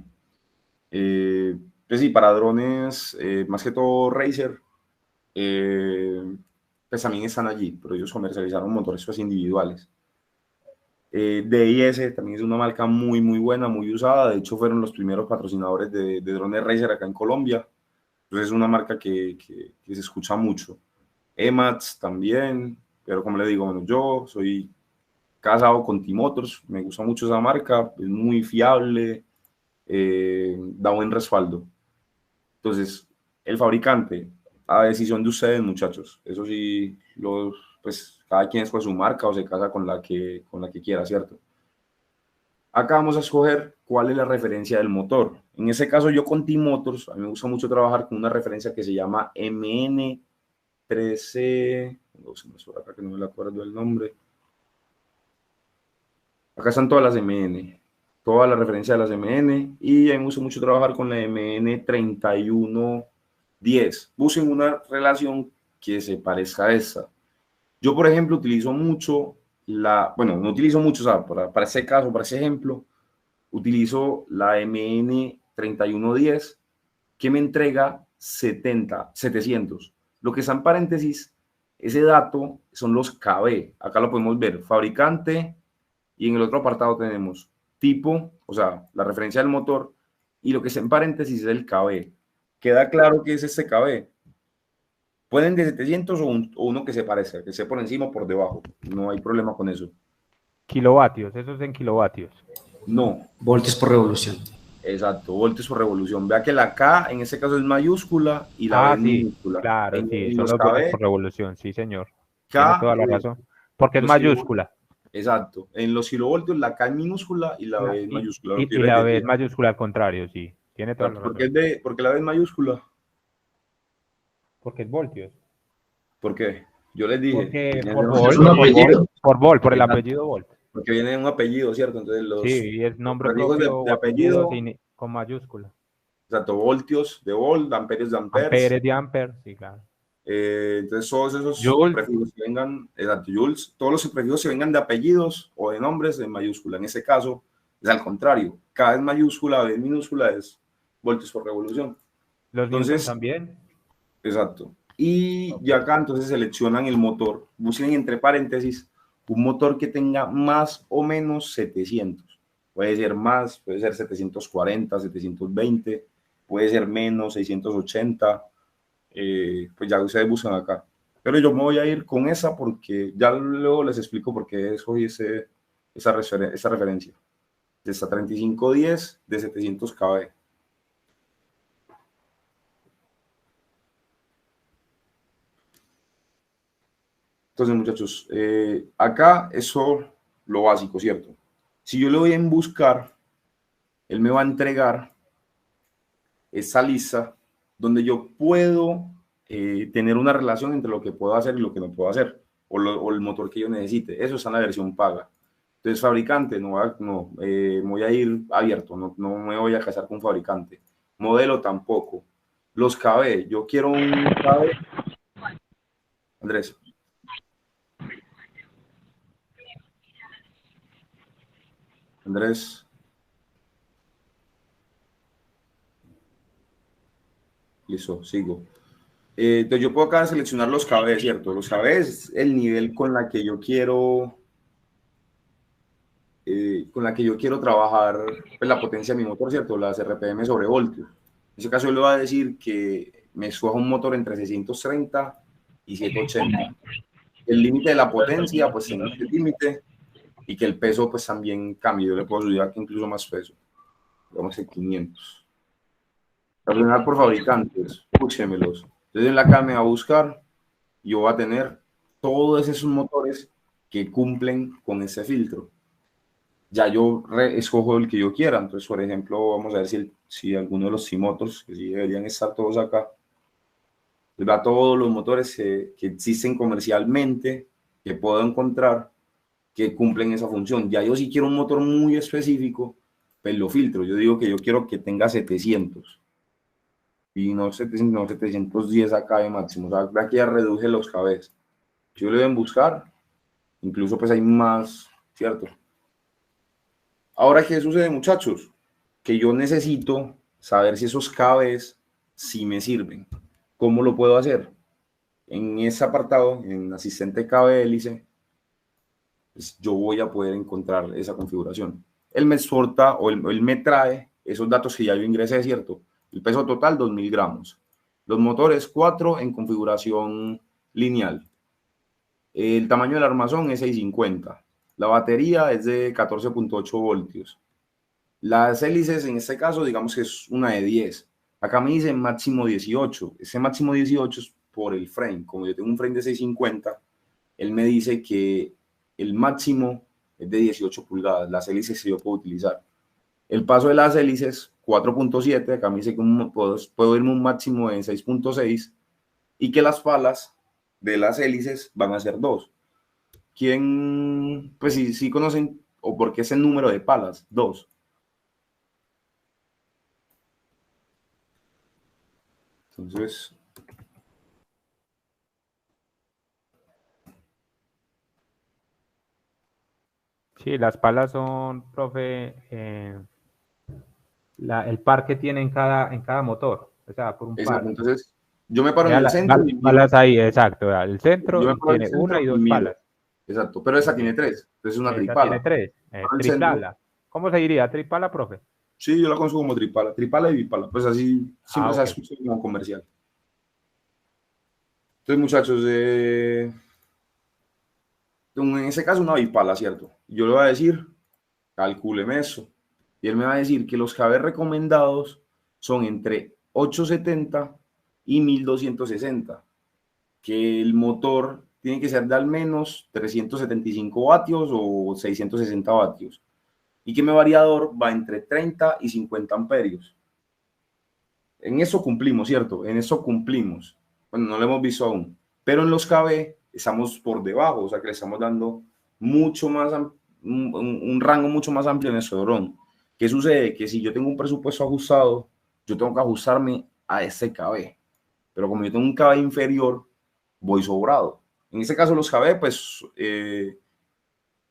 pues sí, para drones, más que todo Razer, pues también están allí, pero ellos comercializaron motores pues individuales. DIS también es una marca muy buena, muy usada, de hecho fueron los primeros patrocinadores de drones Razer acá en Colombia. Entonces es una marca que se escucha mucho. EMATS también, pero como le digo, bueno, yo soy casado con T-Motors, me gusta mucho esa marca, es muy fiable, da buen respaldo. Entonces, el fabricante, a decisión de ustedes, muchachos, eso sí, pues cada quien escoge su marca o se casa con la que quiera, ¿cierto? Acá vamos a escoger cuál es la referencia del motor. En ese caso, yo con T-Motors, a mí me gusta mucho trabajar con una referencia que se llama MN13. Acá que no me acuerdo el nombre. Acá están todas las MN, toda la referencia de las MN. Y a mí me gusta mucho trabajar con la MN31 10. Busquen una relación que se parezca a esta. Yo, por ejemplo, utilizo mucho bueno, no utilizo mucho, o sea, para ese caso, para ese ejemplo, utilizo la MN3110 que me entrega 700. Lo que está en paréntesis, ese dato son los KB. Acá lo podemos ver, fabricante, y en el otro apartado tenemos tipo, o sea, la referencia del motor, y lo que está en paréntesis es el KB. Queda claro que es este KB. Pueden de 700 o uno que se parezca, que esté por encima o por debajo. No hay problema con eso. Kilovatios, eso es en kilovatios. No. Voltios por revolución. Exacto, voltios por revolución. Vea que la K en este caso es mayúscula y la B es minúscula. Claro, en son los los KB, voltios por revolución, sí, señor. K, Tiene toda la razón. Porque es mayúscula. Exacto. En los kilovoltios la K es minúscula y la B es mayúscula. Y la B es mayúscula al contrario, sí. Tiene toda la razón. ¿Por qué la B es mayúscula? Porque es voltios. ¿Por qué? Yo les dije. Por el apellido Volt. Porque viene un apellido, ¿cierto? Entonces sí, es nombre propio de apellido con mayúscula. Exacto, voltios de volt, amperios de amperes. Amperes de amper, sí, claro. Entonces todos esos Joules. prefijos que vengan, exacto, joules, todos los prefijos que vengan de apellidos o de nombres en mayúscula. En este caso es al contrario. K es mayúscula, B es minúscula, es voltios por revolución. Entonces también. Exacto. Y ya acá entonces seleccionan el motor, busquen entre paréntesis un motor que tenga más o menos 700. Puede ser más, puede ser 740, 720, puede ser menos, 680. Pues ya ustedes buscan acá. Pero yo me voy a ir con esa porque ya luego les explico por qué escogí esa referencia. De esta 3510 de 700 kb. Entonces, muchachos, acá eso lo básico, ¿cierto? Si yo le doy en buscar, él me va a entregar esa lista donde yo puedo tener una relación entre lo que puedo hacer y lo que no puedo hacer, o el motor que yo necesite. Eso está en la versión paga. Entonces, fabricante, voy a ir abierto, no me voy a casar con fabricante. Modelo tampoco. Los KB, yo quiero un KB. Andrés. Listo, sigo. Entonces yo puedo acá seleccionar los KB, ¿cierto? Los KB es el nivel con la que yo quiero trabajar, pues, la potencia de mi motor, ¿cierto? Las RPM sobre voltios. En ese caso yo le voy a decir que me escoja un motor entre 630 y 780. El límite de la potencia, pues en este límite, y que el peso pues también cambie. Yo le puedo subir aquí incluso más peso. Vamos a 500. Ordenar por fabricantes, escúchemelos. Entonces en la acá me va a buscar, yo voy a tener todos esos motores que cumplen con ese filtro. Ya yo escojo el que yo quiera. Entonces, por ejemplo, vamos a ver si alguno de los C-Motors, que sí deberían estar todos acá, les da todos los motores que existen comercialmente, que puedo encontrar, que cumplen esa función. Ya yo si quiero un motor muy específico, pues lo filtro. Yo digo que yo quiero que tenga 700 y no 710 acá de máximo. O sea, aquí ya reduje los KBs. Si yo le deben buscar, incluso pues hay más, ¿cierto? Ahora, ¿qué sucede, muchachos? Que yo necesito saber si esos KBs sí me sirven. ¿Cómo lo puedo hacer? En ese apartado, en asistente KB hélice, pues yo voy a poder encontrar esa configuración. Él me exporta o él me trae esos datos que ya yo ingresé, ¿cierto? El peso total, 2000 gramos. Los motores, 4 en configuración lineal. El tamaño del armazón es 650. La batería es de 14.8 voltios. Las hélices, en este caso, digamos que es una de 10. Acá me dice máximo 18. Ese máximo 18 es por el frame. Como yo tengo un frame de 650, él me dice que el máximo es de 18 pulgadas, las hélices que yo puedo utilizar. El paso de las hélices, 4.7, acá me dice que puedo irme un máximo de 6.6 y que las palas de las hélices van a ser 2. ¿Quién, pues sí conocen o por qué es el número de palas? 2. Entonces, sí, las palas son, profe, el par que tiene en cada motor, o sea, por un exacto, par. entonces yo me paro en Vea el centro y las palas ahí, exacto, vea, el centro yo me y paro en el tiene una centro y y dos miro. palas. Exacto, pero esa Ok. tiene 3, entonces es una Esa tiene tripala. 3, Paro en el tripala. centro. ¿Cómo se diría? ¿Tripala, profe? Sí, yo la consumo como tripala y bipala, pues así siempre se Ok. escucha como comercial. Entonces, muchachos, en ese caso una bipala, ¿cierto? Yo le voy a decir, calcúleme eso. Y él me va a decir que los KB recomendados son entre 870 y 1260, que el motor tiene que ser de al menos 375 vatios o 660 vatios, y que mi variador va entre 30 y 50 amperios. En eso cumplimos, ¿cierto? En eso cumplimos. Bueno, no lo hemos visto aún, pero en los KB estamos por debajo, o sea que le estamos dando mucho más, un rango mucho más amplio en el Sodrón. ¿Qué sucede? Que si yo tengo un presupuesto ajustado, yo tengo que ajustarme a ese KB, pero como yo tengo un KB inferior, voy sobrado. En este caso los KB, pues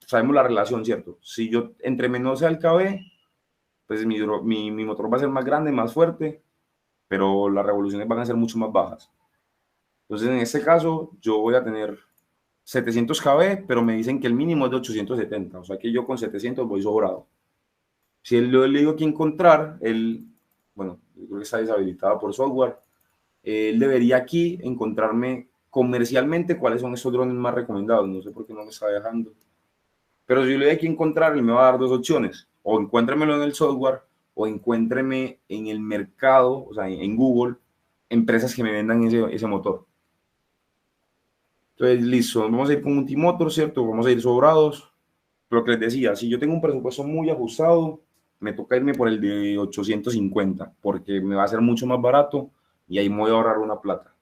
sabemos la relación, ¿cierto? Si yo entre menor sea el KB, pues mi motor va a ser más grande, más fuerte, pero las revoluciones van a ser mucho más bajas. Entonces, en este caso, yo voy a tener 700 KB, pero me dicen que el mínimo es de 870, o sea que yo con 700 voy sobrado. Si él le digo que encontrar, bueno, yo creo que está deshabilitado por software, él debería aquí encontrarme comercialmente cuáles son esos drones más recomendados. No sé por qué no me está dejando. Pero si yo le doy aquí encontrar, él me va a dar dos opciones. O encuéntremelo en el software, o encuéntreme en el mercado, o sea, en Google, empresas que me vendan ese motor. Entonces, listo, vamos a ir con multimotor, ¿cierto? Vamos a ir sobrados. Lo que les decía, si yo tengo un presupuesto muy ajustado, me toca irme por el de 850, porque me va a ser mucho más barato y ahí me voy a ahorrar una plata.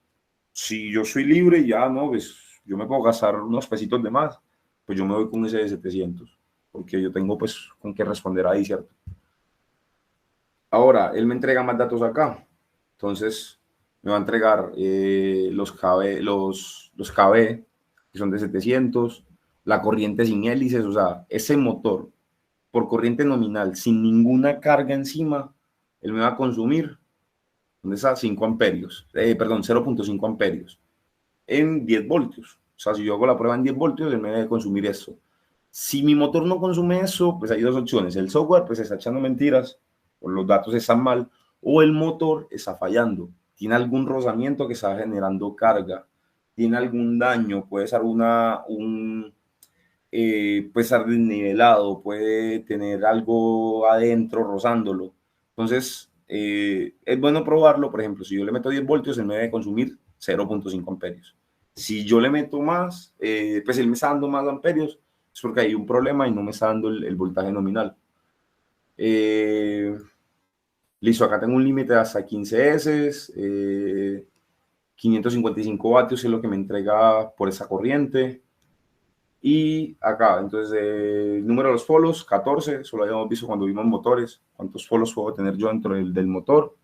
Si yo soy libre, ya no, pues yo me puedo gastar unos pesitos de más, pues yo me voy con ese de 700, porque yo tengo pues con qué responder ahí, ¿cierto? Ahora, él me entrega más datos acá, entonces me va a entregar los KB, que son de 700, la corriente sin hélices, o sea, ese motor por corriente nominal, sin ninguna carga encima, él me va a consumir, ¿dónde está? 5 amperios, perdón, 0.5 amperios, en 10 voltios. O sea, si yo hago la prueba en 10 voltios, él me debe consumir eso. Si mi motor no consume eso, pues hay dos opciones. El software pues está echando mentiras, o los datos están mal, o el motor está fallando. Tiene algún rozamiento que está generando carga, tiene algún daño, puede ser puede estar desnivelado, puede tener algo adentro rozándolo. Entonces, es bueno probarlo. Por ejemplo, si yo le meto 10 voltios, él me debe consumir 0.5 amperios. Si yo le meto más, pues él me está dando más amperios, es porque hay un problema y no me está dando el voltaje nominal. Listo, acá tengo un límite hasta 15 S, 555 vatios es lo que me entrega por esa corriente. Y acá, entonces, el número de los polos, 14, eso lo habíamos visto cuando vimos motores, cuántos polos puedo tener yo dentro del motor.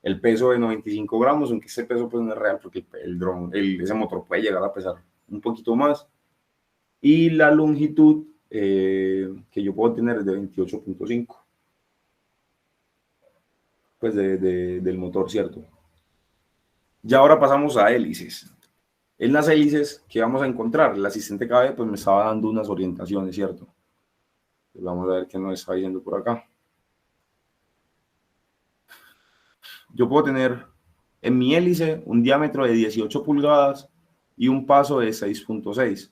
El peso de 95 gramos, aunque ese peso pues no es real porque ese motor puede llegar a pesar un poquito más. Y la longitud que yo puedo tener es de 28.5, pues del motor, ¿cierto? Ya ahora pasamos a hélices. En las hélices, ¿qué vamos a encontrar? El asistente KB pues me estaba dando unas orientaciones, ¿cierto? Pues vamos a ver qué nos está diciendo por acá. Yo puedo tener en mi hélice un diámetro de 18 pulgadas y un paso de 6.6.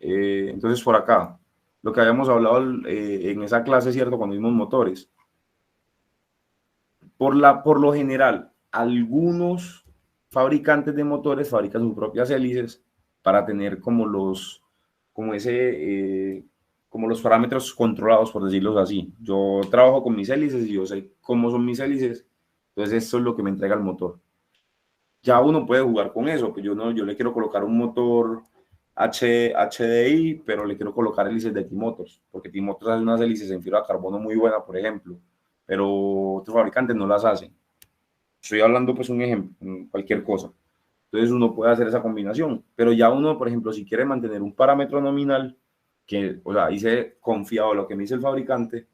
Entonces por acá, lo que habíamos hablado en esa clase, ¿cierto? Cuando vimos motores. Por lo general, algunos fabricantes de motores fabrican sus propias hélices para tener como los parámetros controlados, por decirlo así. Yo trabajo con mis hélices y yo sé cómo son mis hélices, entonces eso es lo que me entrega el motor. Ya uno puede jugar con eso, pues yo le quiero colocar un motor HDI, pero le quiero colocar hélices de T-Motors, porque T-Motors hace unas hélices en fibra de carbono muy buena, por ejemplo, pero otros fabricantes no las hacen. Estoy hablando pues un ejemplo, cualquier cosa. Entonces uno puede hacer esa combinación, pero ya uno, por ejemplo, si quiere mantener un parámetro nominal, que, o sea, hice confiado en lo que me dice el fabricante,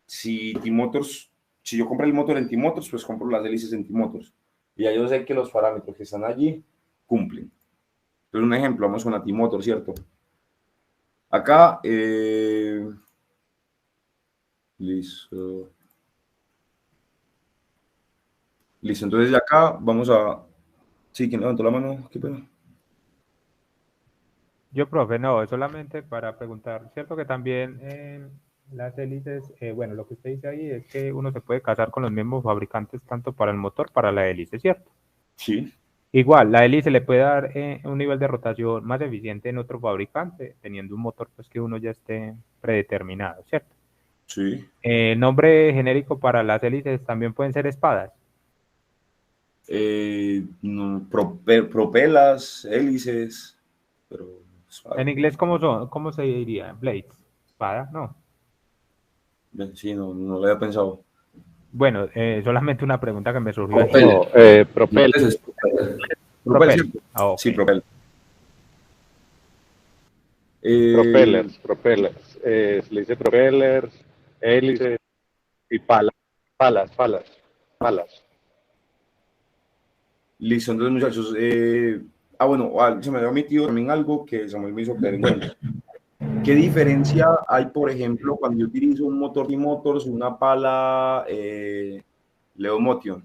si T-Motors, si yo compro el motor en T-Motors, pues compro las hélices en T-Motors. Y ya yo sé que los parámetros que están allí cumplen. Entonces, un ejemplo, vamos con la T-Motor, ¿cierto? Acá, listo. Listo, entonces de acá vamos a... Sí, ¿quién levantó la mano? Qué pena. Yo, profe, no, solamente para preguntar, ¿cierto que también las hélices, bueno, lo que usted dice ahí es que uno se puede casar con los mismos fabricantes tanto para el motor, para la hélice, ¿cierto? Sí. Igual, la hélice le puede dar un nivel de rotación más eficiente en otro fabricante, teniendo un motor pues que uno ya esté predeterminado, ¿cierto? Sí. Nombre genérico para las hélices también pueden ser espadas. No, propelas, hélices, pero... En inglés, ¿cómo se diría? Blades, espada, no. Sí, no lo había pensado. Bueno, solamente una pregunta que me surgió. Propeller. Propel. Okay. Sí, propel. Propellers. Se le dice propellers, hélices y palas. Listo, entonces muchachos, bueno, se me había omitido también algo que Samuel me hizo caer en cuenta. ¿Qué diferencia hay, por ejemplo, cuando yo utilizo un motor T-Motors, una pala Leo Motion?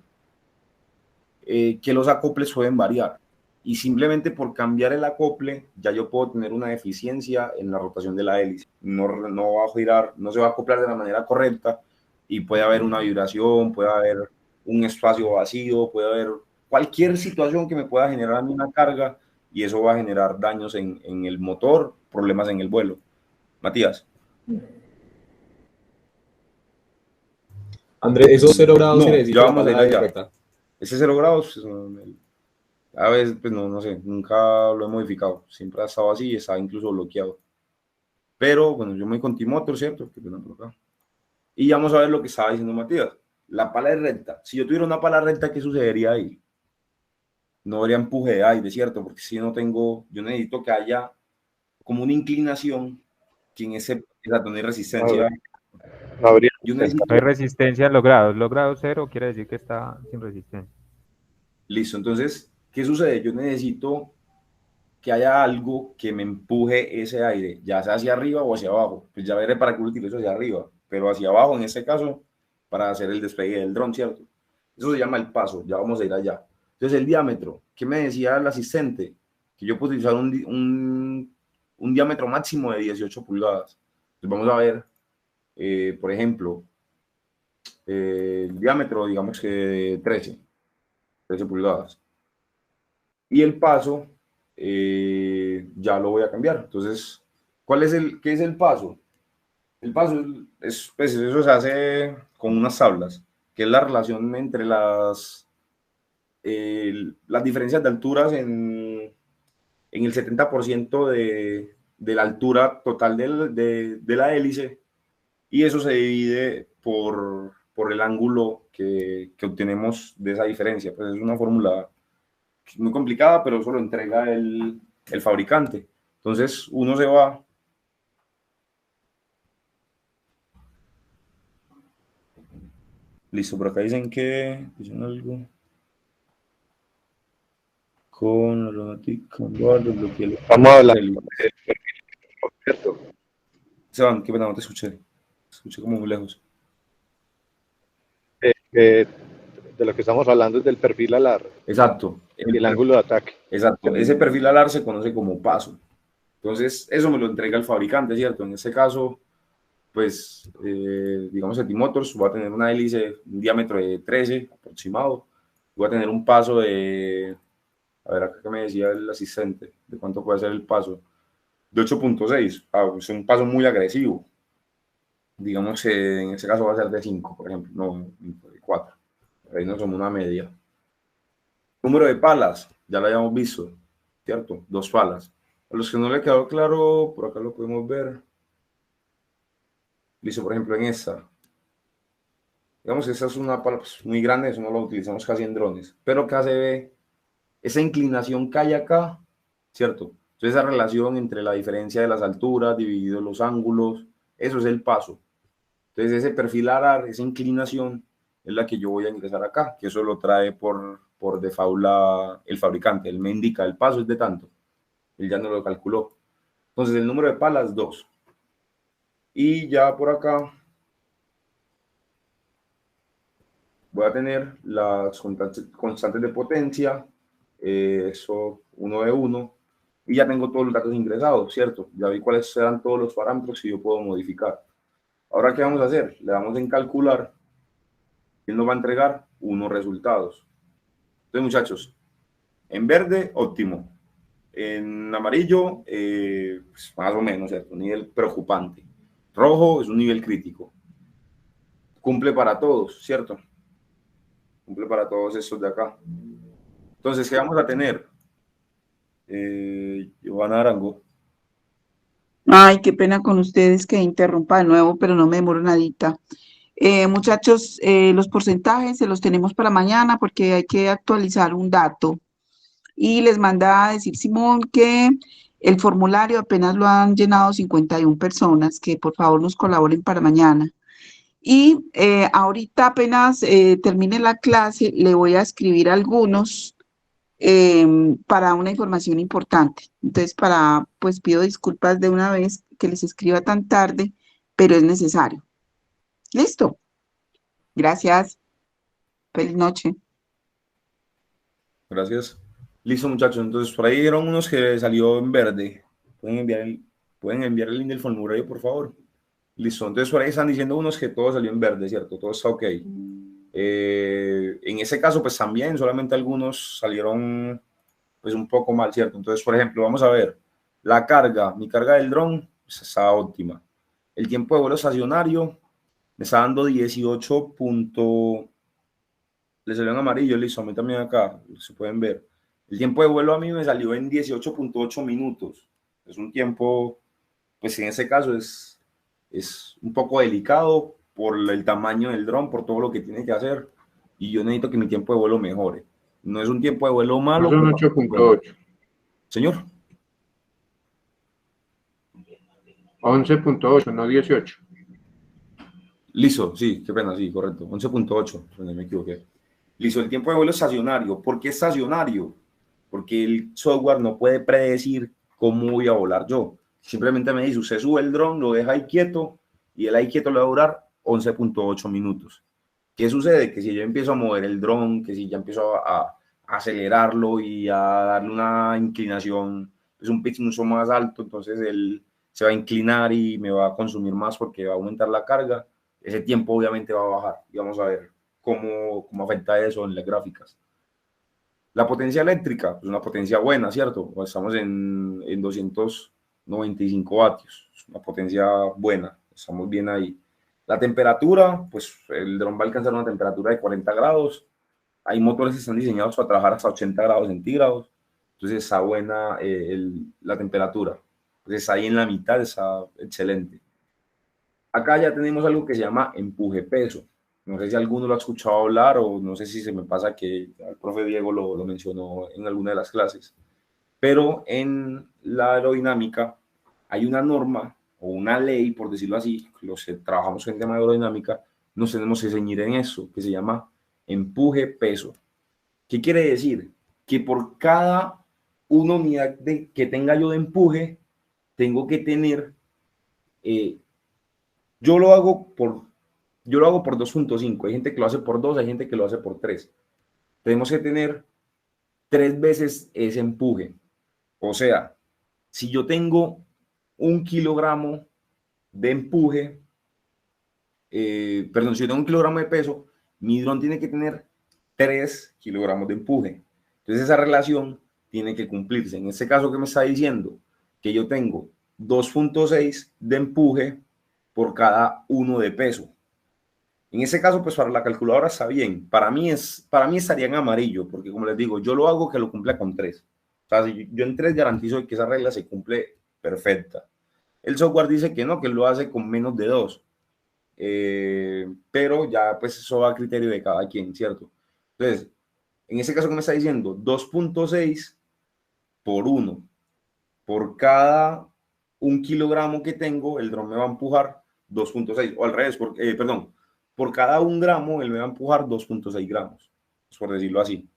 Que los acoples pueden variar. Y simplemente por cambiar el acople, ya yo puedo tener una deficiencia en la rotación de la hélice. No va a girar, no se va a acoplar de la manera correcta y puede haber una vibración, puede haber un espacio vacío, puede haber cualquier situación que me pueda generar a mí una carga y eso va a generar daños en el motor, problemas en el vuelo. Matías. Andrés, esos 0 grados No, quiere decir ya que la vamos a ir pala es allá. correcta. Ese 0 grados, pues, a veces, pues no sé, nunca lo he modificado. Siempre ha estado así y está incluso bloqueado. Pero, bueno, yo me voy con T-Motor, ¿cierto? Que por acá. Y vamos a ver lo que estaba diciendo Matías. La pala es recta. Si yo tuviera una pala recta, ¿qué sucedería ahí? No habría empuje de aire, ¿cierto? Porque si no tengo, yo necesito que haya como una inclinación que en esa no hay resistencia. No habría No hay resistencia en los grados. Los grados 0 quiere decir que está sin resistencia. Listo, entonces, ¿qué sucede? Yo necesito que haya algo que me empuje ese aire, ya sea hacia arriba o hacia abajo. Pues ya veré para qué lo utilizo hacia arriba, pero hacia abajo en este caso, para hacer el despegue del dron, ¿cierto? Eso se llama el paso, ya vamos a ir allá. Entonces, el diámetro, ¿qué me decía el asistente? Que yo puedo utilizar un diámetro máximo de 18 pulgadas. Entonces, vamos a ver, por ejemplo, el diámetro, digamos que de 13 pulgadas. Y el paso, ya lo voy a cambiar. Entonces, ¿qué es el paso? El paso pues eso se hace con unas tablas, que es la relación entre las diferencias de alturas en el 70% de la altura total de la hélice, y eso se divide por el ángulo que obtenemos de esa diferencia. Pues es una fórmula muy complicada, pero eso lo entrega el fabricante. Entonces uno se va listo. Por acá dicen que dicen algo con aeronáutica, vamos a hablar del perfil. Seban, qué pena, no te escuché como muy lejos. De lo que estamos hablando es del perfil alar. Exacto. El ángulo de ataque. Exacto. Ese perfil alar se conoce como paso. Entonces, eso me lo entrega el fabricante, ¿cierto? En este caso, pues, digamos, el T-Motors va a tener una hélice, un diámetro de 13 aproximado. Va a tener un paso de, a ver, acá que me decía el asistente, de cuánto puede ser el paso, de 8.6. Es un paso muy agresivo. Digamos que en este caso va a ser de 5, por ejemplo, no de 4. Ahí no somos una media. Número de palas, ya lo habíamos visto, ¿cierto? 2 palas. A los que no le quedó claro, por acá lo podemos ver. Listo, por ejemplo, en esta. Digamos, esa es una pala pues, muy grande, eso no lo utilizamos casi en drones, pero acá se ve esa inclinación que hay acá, ¿cierto? Entonces esa relación entre la diferencia de las alturas dividido los ángulos, eso es el paso. Entonces ese perfil arar, esa inclinación, es la que yo voy a ingresar acá, que eso lo trae por default el fabricante, él me indica el paso es de tanto, él ya no lo calculó. Entonces el número de palas, 2. Y ya por acá voy a tener las constantes de potencia, eso 1 de 1, y ya tengo todos los datos ingresados, ¿cierto? Ya vi cuáles serán todos los parámetros que yo puedo modificar. Ahora, ¿qué vamos a hacer? Le damos en calcular y él nos va a entregar unos resultados. Entonces, muchachos, en verde, óptimo. En amarillo, pues más o menos, ¿cierto? Un nivel preocupante. Rojo es un nivel crítico. Cumple para todos, ¿cierto? Cumple para todos estos de acá. Entonces, ¿qué vamos a tener? Giovanna Arango. Ay, qué pena con ustedes que interrumpa de nuevo, pero no me demoro nadita. Muchachos, los porcentajes se los tenemos para mañana porque hay que actualizar un dato. Y les manda a decir Simón que el formulario apenas lo han llenado 51 personas, que por favor nos colaboren para mañana. Y ahorita apenas termine la clase, le voy a escribir algunos para una información importante. Entonces, pues pido disculpas de una vez que les escriba tan tarde, pero es necesario. ¿Listo? Gracias. Feliz noche. Gracias. Listo, muchachos. Entonces, por ahí eran unos que salió en verde. ¿Pueden enviar el link del formulario, por favor? Listo. Entonces, por ahí están diciendo unos que todo salió en verde, ¿cierto? Todo está ok. En ese caso, pues también solamente algunos salieron pues un poco mal, ¿cierto? Entonces, por ejemplo, vamos a ver la carga, mi carga del dron pues, está óptima. El tiempo de vuelo estacionario me está dando 18. Le salió en amarillo, listo, a mí también acá, se pueden ver. El tiempo de vuelo a mí me salió en 18.8 minutos. Es un tiempo, pues en ese caso es un poco delicado por el tamaño del dron, por todo lo que tiene que hacer, y yo necesito que mi tiempo de vuelo mejore. No es un tiempo de vuelo malo. Son 8.8. Señor. 11.8, no 18. Listo, sí, qué pena, sí, correcto. 11.8, me equivoqué. Listo, el tiempo de vuelo estacionario. ¿Por qué estacionario? Porque el software no puede predecir cómo voy a volar yo. Simplemente me dice, usted sube el dron, lo deja ahí quieto, y el ahí quieto le va a durar 11.8 minutos. ¿Qué sucede? Que si yo empiezo a mover el dron, que si ya empiezo a acelerarlo y a darle una inclinación, es un pitch mucho más alto, entonces él se va a inclinar y me va a consumir más porque va a aumentar la carga. Ese tiempo obviamente va a bajar y vamos a ver cómo afecta eso en las gráficas. La potencia eléctrica, pues una potencia buena, ¿cierto? Estamos en 295 vatios, es una potencia buena, estamos bien ahí. La temperatura, pues el dron va a alcanzar una temperatura de 40 grados. Hay motores que están diseñados para trabajar hasta 80 grados centígrados. Entonces está buena la temperatura. Entonces ahí en la mitad está excelente. Acá ya tenemos algo que se llama empuje-peso. No sé si alguno lo ha escuchado hablar o no sé si se me pasa que el profe Diego lo mencionó en alguna de las clases. Pero en la aerodinámica hay una norma o una ley, por decirlo así, los que trabajamos en tema de aerodinámica, nos tenemos que ceñir en eso, que se llama empuje-peso. ¿Qué quiere decir? Que por cada una unidad que tenga yo de empuje, tengo que tener, yo lo hago por 2.5, hay gente que lo hace por 2, hay gente que lo hace por 3. Tenemos que tener 3 veces ese empuje. O sea, si yo tengo 1 kilogramo de empuje, si yo tengo 1 kilogramo de peso, mi dron tiene que tener 3 kilogramos de empuje. Entonces esa relación tiene que cumplirse. En este caso, ¿qué me está diciendo? Que yo tengo 2.6 de empuje por cada 1 de peso. En ese caso, pues para la calculadora está bien. Para mí estaría en amarillo, porque como les digo, yo lo hago que lo cumpla con 3. O sea, si yo en 3 garantizo que esa regla se cumple perfecta. El software dice que no, que lo hace con menos de 2. pero ya pues eso va a criterio de cada quien, ¿cierto? Entonces, en ese caso que me está diciendo, 2.6 por 1. Por cada 1 kilogramo que tengo, el dron me va a empujar 2.6, o al revés, perdón, por cada 1 gramo, él me va a empujar 2.6 gramos, por decirlo así.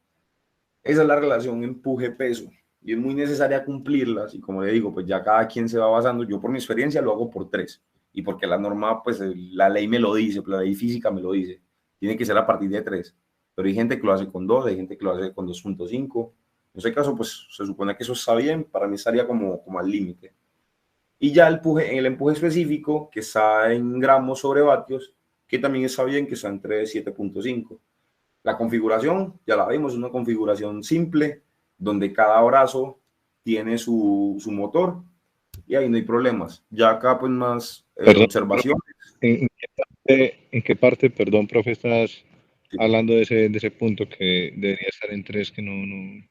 Esa es la relación empuje-peso, y es muy necesaria cumplirlas, y como le digo, pues ya cada quien se va basando. Yo por mi experiencia lo hago por 3, y porque la norma, pues la ley me lo dice, la ley física me lo dice, tiene que ser a partir de 3, pero hay gente que lo hace con 2, hay gente que lo hace con 2.5, en ese caso, pues se supone que eso está bien, para mí estaría como al límite. Y ya el empuje específico, que está en gramos sobre vatios, que también está bien, que está entre 7.5. La configuración, ya la vimos, es una configuración simple, donde cada brazo tiene su motor, y ahí no hay problemas. Ya acá, pues, más observaciones. ¿En qué parte, perdón, profe, estás hablando de ese punto que debería estar en 3, que no...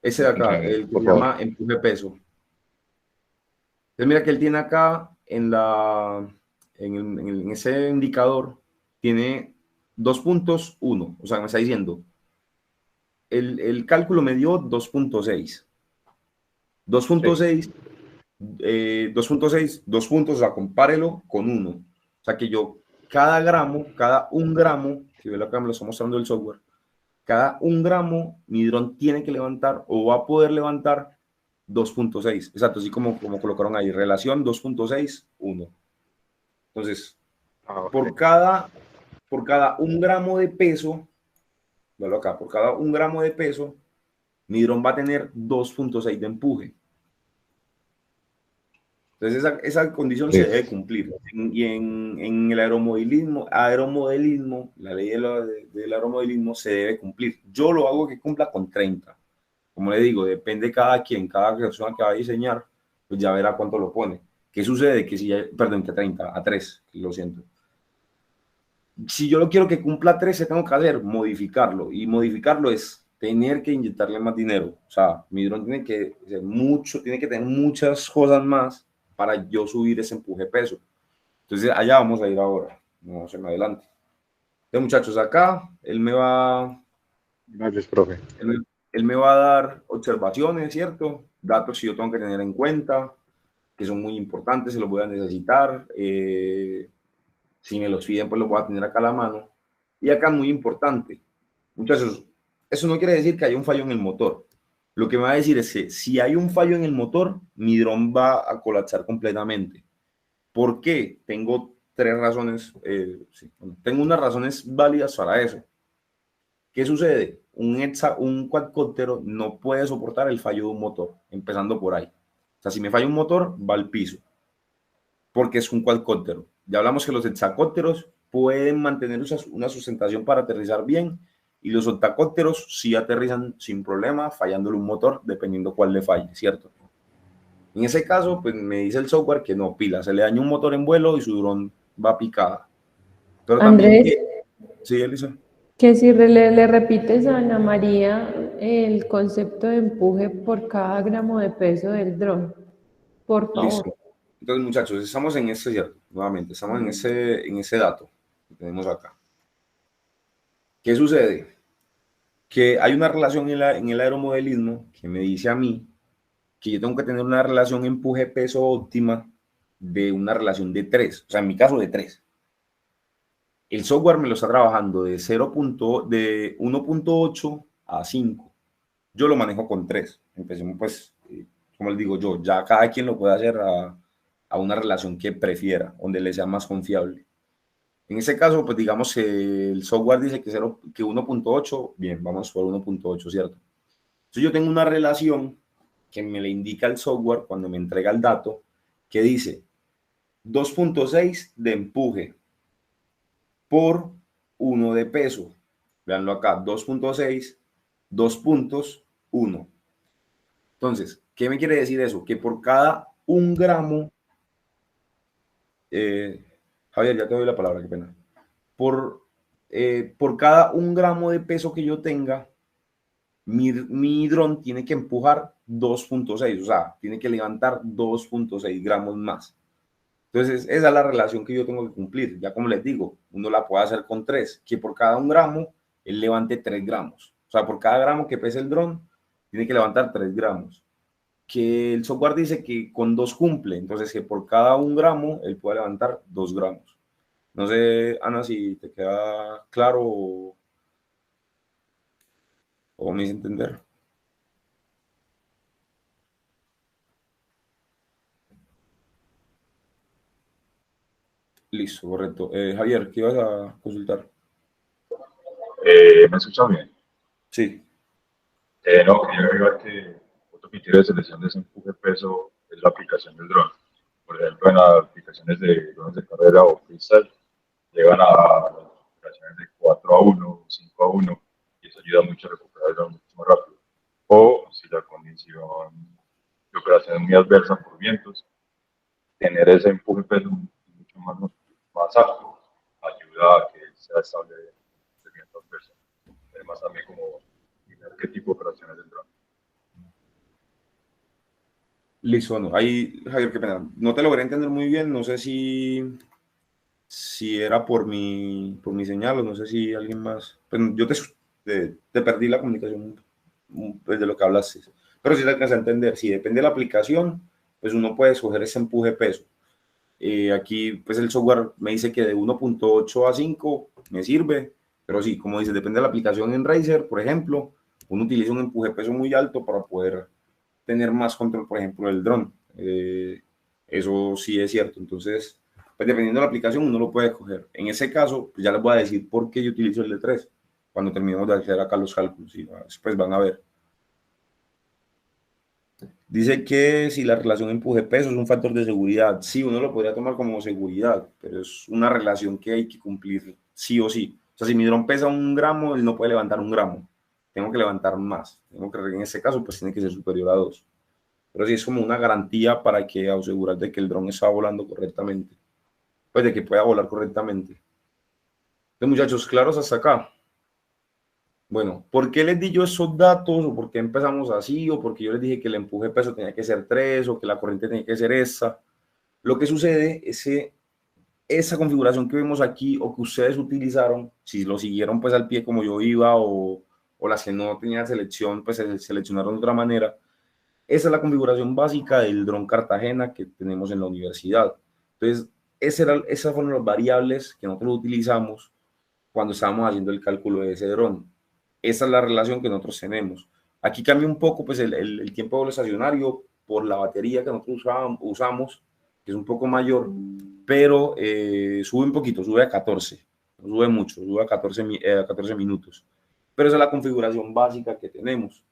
Ese de acá, el que se llama empuje peso. Entonces mira que él tiene acá en ese indicador, tiene 2.1, o sea, me está diciendo, el cálculo me dio 2.6. 2.6, 2.6, 2 puntos, o sea, compárelo con 1. O sea que yo, cada 1 gramo, si ve acá me lo está mostrando el software, cada 1 gramo, mi dron tiene que levantar o va a poder levantar 2.6. Exacto, así como colocaron ahí, relación 2.6, 1. Entonces, por cada 1 gramo de peso, véalo acá, por cada 1 gramo de peso, mi dron va a tener 2.6 de empuje. Entonces, esa condición se debe cumplir. Y en el aeromodelismo, la ley del aeromodelismo se debe cumplir. Yo lo hago que cumpla con 30. Como le digo, depende cada quien, cada persona que va a diseñar, pues ya verá cuánto lo pone. ¿Qué sucede? Que si ya, perdón, que 30, a 3, lo siento. Si yo lo quiero que cumpla 13, tengo que hacer modificarlo. Y modificarlo es tener que inyectarle más dinero. O sea, mi dron tiene que tener muchas cosas más para yo subir ese empuje peso. Entonces, allá vamos a ir ahora. No se me adelante. Entonces, muchachos, acá él me va... Gracias, profe. Él me va a dar observaciones, ¿cierto? Datos que yo tengo que tener en cuenta, que son muy importantes, se los voy a necesitar. Si me los piden, pues los voy a tener acá a la mano. Y acá muy importante, muchachos, eso no quiere decir que haya un fallo en el motor. Lo que me va a decir es que si hay un fallo en el motor, mi dron va a colapsar completamente. ¿Por qué? Tengo 3 razones. Tengo unas razones válidas para eso. ¿Qué sucede? Un cuadcóptero no puede soportar el fallo de un motor, empezando por ahí. O sea, si me falla un motor, va al piso, porque es un cuadcóptero. Ya hablamos que los hexacópteros pueden mantener una sustentación para aterrizar bien, y los octacópteros sí aterrizan sin problema, fallándole un motor, dependiendo cuál le falle, ¿cierto? En ese caso, pues me dice el software que no, pila, se le dañó un motor en vuelo y su dron va picada. Pero Andrés, también... Sí, Elisa. Que si le repites a Ana María el concepto de empuje por cada gramo de peso del dron, por favor. Listo. Entonces, muchachos, estamos en ese, ¿cierto? Nuevamente, estamos en ese dato que tenemos acá. ¿Qué sucede? Que hay una relación en el aeromodelismo que me dice a mí que yo tengo que tener una relación empuje-peso óptima de una relación de 3, o sea, en mi caso de 3. El software me lo está trabajando de 1.8 a 5. Yo lo manejo con 3. Empecemos, pues, como les digo yo, ya cada quien lo puede hacer a una relación que prefiera, donde le sea más confiable. En ese caso, pues digamos que el software dice que 1.8, bien, vamos por 1.8, ¿cierto? Entonces yo tengo una relación que me le indica el software cuando me entrega el dato, que dice 2.6 de empuje por 1 de peso. Veanlo acá, 2.6, 2 puntos, 1. Entonces, ¿qué me quiere decir eso? Que por cada 1 gramo, Javier, ya te doy la palabra, qué pena. Por cada 1 gramo de peso que yo tenga, mi dron tiene que empujar 2.6, o sea, tiene que levantar 2.6 gramos más. Entonces, esa es la relación que yo tengo que cumplir. Ya como les digo, uno la puede hacer con 3, que por cada 1 gramo, él levante 3 gramos. O sea, por cada gramo que pese el dron, tiene que levantar 3 gramos. Que el software dice que con 2 cumple, entonces que por cada 1 gramo, él puede levantar 2 gramos. No sé, Ana, si te queda claro o me hice entender. Listo, correcto. Javier, ¿qué ibas a consultar? ¿Me escuchan bien? Sí. No, quería agregar que otro criterio de selección de ese empuje peso es la aplicación del dron. Por ejemplo, en las aplicaciones de drones de carrera o freestyle, llegan a las aplicaciones de 4-1, 5-1, y eso ayuda mucho a recuperar el dron mucho más rápido. O si la condición de operación es muy adversa por vientos, tener ese empuje peso mucho más alto ayuda a que sea estable el viento adverso. Además, también como mirar qué tipo de operaciones del dron. Listo, bueno, ahí, Javier, qué pena. No te logré entender muy bien, no sé si era por mi señal o no sé si alguien más. Pues yo te perdí la comunicación pues, de lo que hablaste. Pero si te alcanza a entender, si depende de la aplicación, pues uno puede escoger ese empuje peso. Aquí, pues el software me dice que de 1.8 a 5 me sirve, pero sí, como dice, depende de la aplicación en Razer, por ejemplo, uno utiliza un empuje peso muy alto para poder tener más control, por ejemplo, del dron. Eso sí es cierto. Entonces, pues dependiendo de la aplicación, uno lo puede escoger. En ese caso, pues ya les voy a decir por qué yo utilizo el de 3 cuando terminemos de hacer acá los cálculos y después van a ver. Dice que si la relación empuje-peso es un factor de seguridad, sí, uno lo podría tomar como seguridad, pero es una relación que hay que cumplir sí o sí. O sea, si mi dron pesa 1 gramo, él no puede levantar 1 gramo. Tengo que levantar más. Tengo que, en este caso, pues tiene que ser superior a 2. Pero sí es como una garantía para que asegurar de que el dron está volando correctamente. Pues de que pueda volar correctamente. Entonces, muchachos, ¿claros hasta acá? Bueno, ¿por qué les di yo esos datos? ¿O por qué empezamos así? ¿O porque yo les dije que el empuje peso tenía que ser 3 o que la corriente tenía que ser esa? Lo que sucede es que esa configuración que vemos aquí o que ustedes utilizaron, si lo siguieron pues al pie como yo iba o las que no tenían selección, pues se seleccionaron de otra manera. Esa es la configuración básica del dron Cartagena que tenemos en la universidad. Entonces, esas fueron las variables que nosotros utilizamos cuando estábamos haciendo el cálculo de ese dron. Esa es la relación que nosotros tenemos. Aquí cambia un poco pues, el tiempo de vuelo estacionario por la batería que nosotros usamos, que es un poco mayor, pero sube un poquito, sube a 14. No sube mucho, sube a 14 minutos. Pero esa es la configuración básica que tenemos.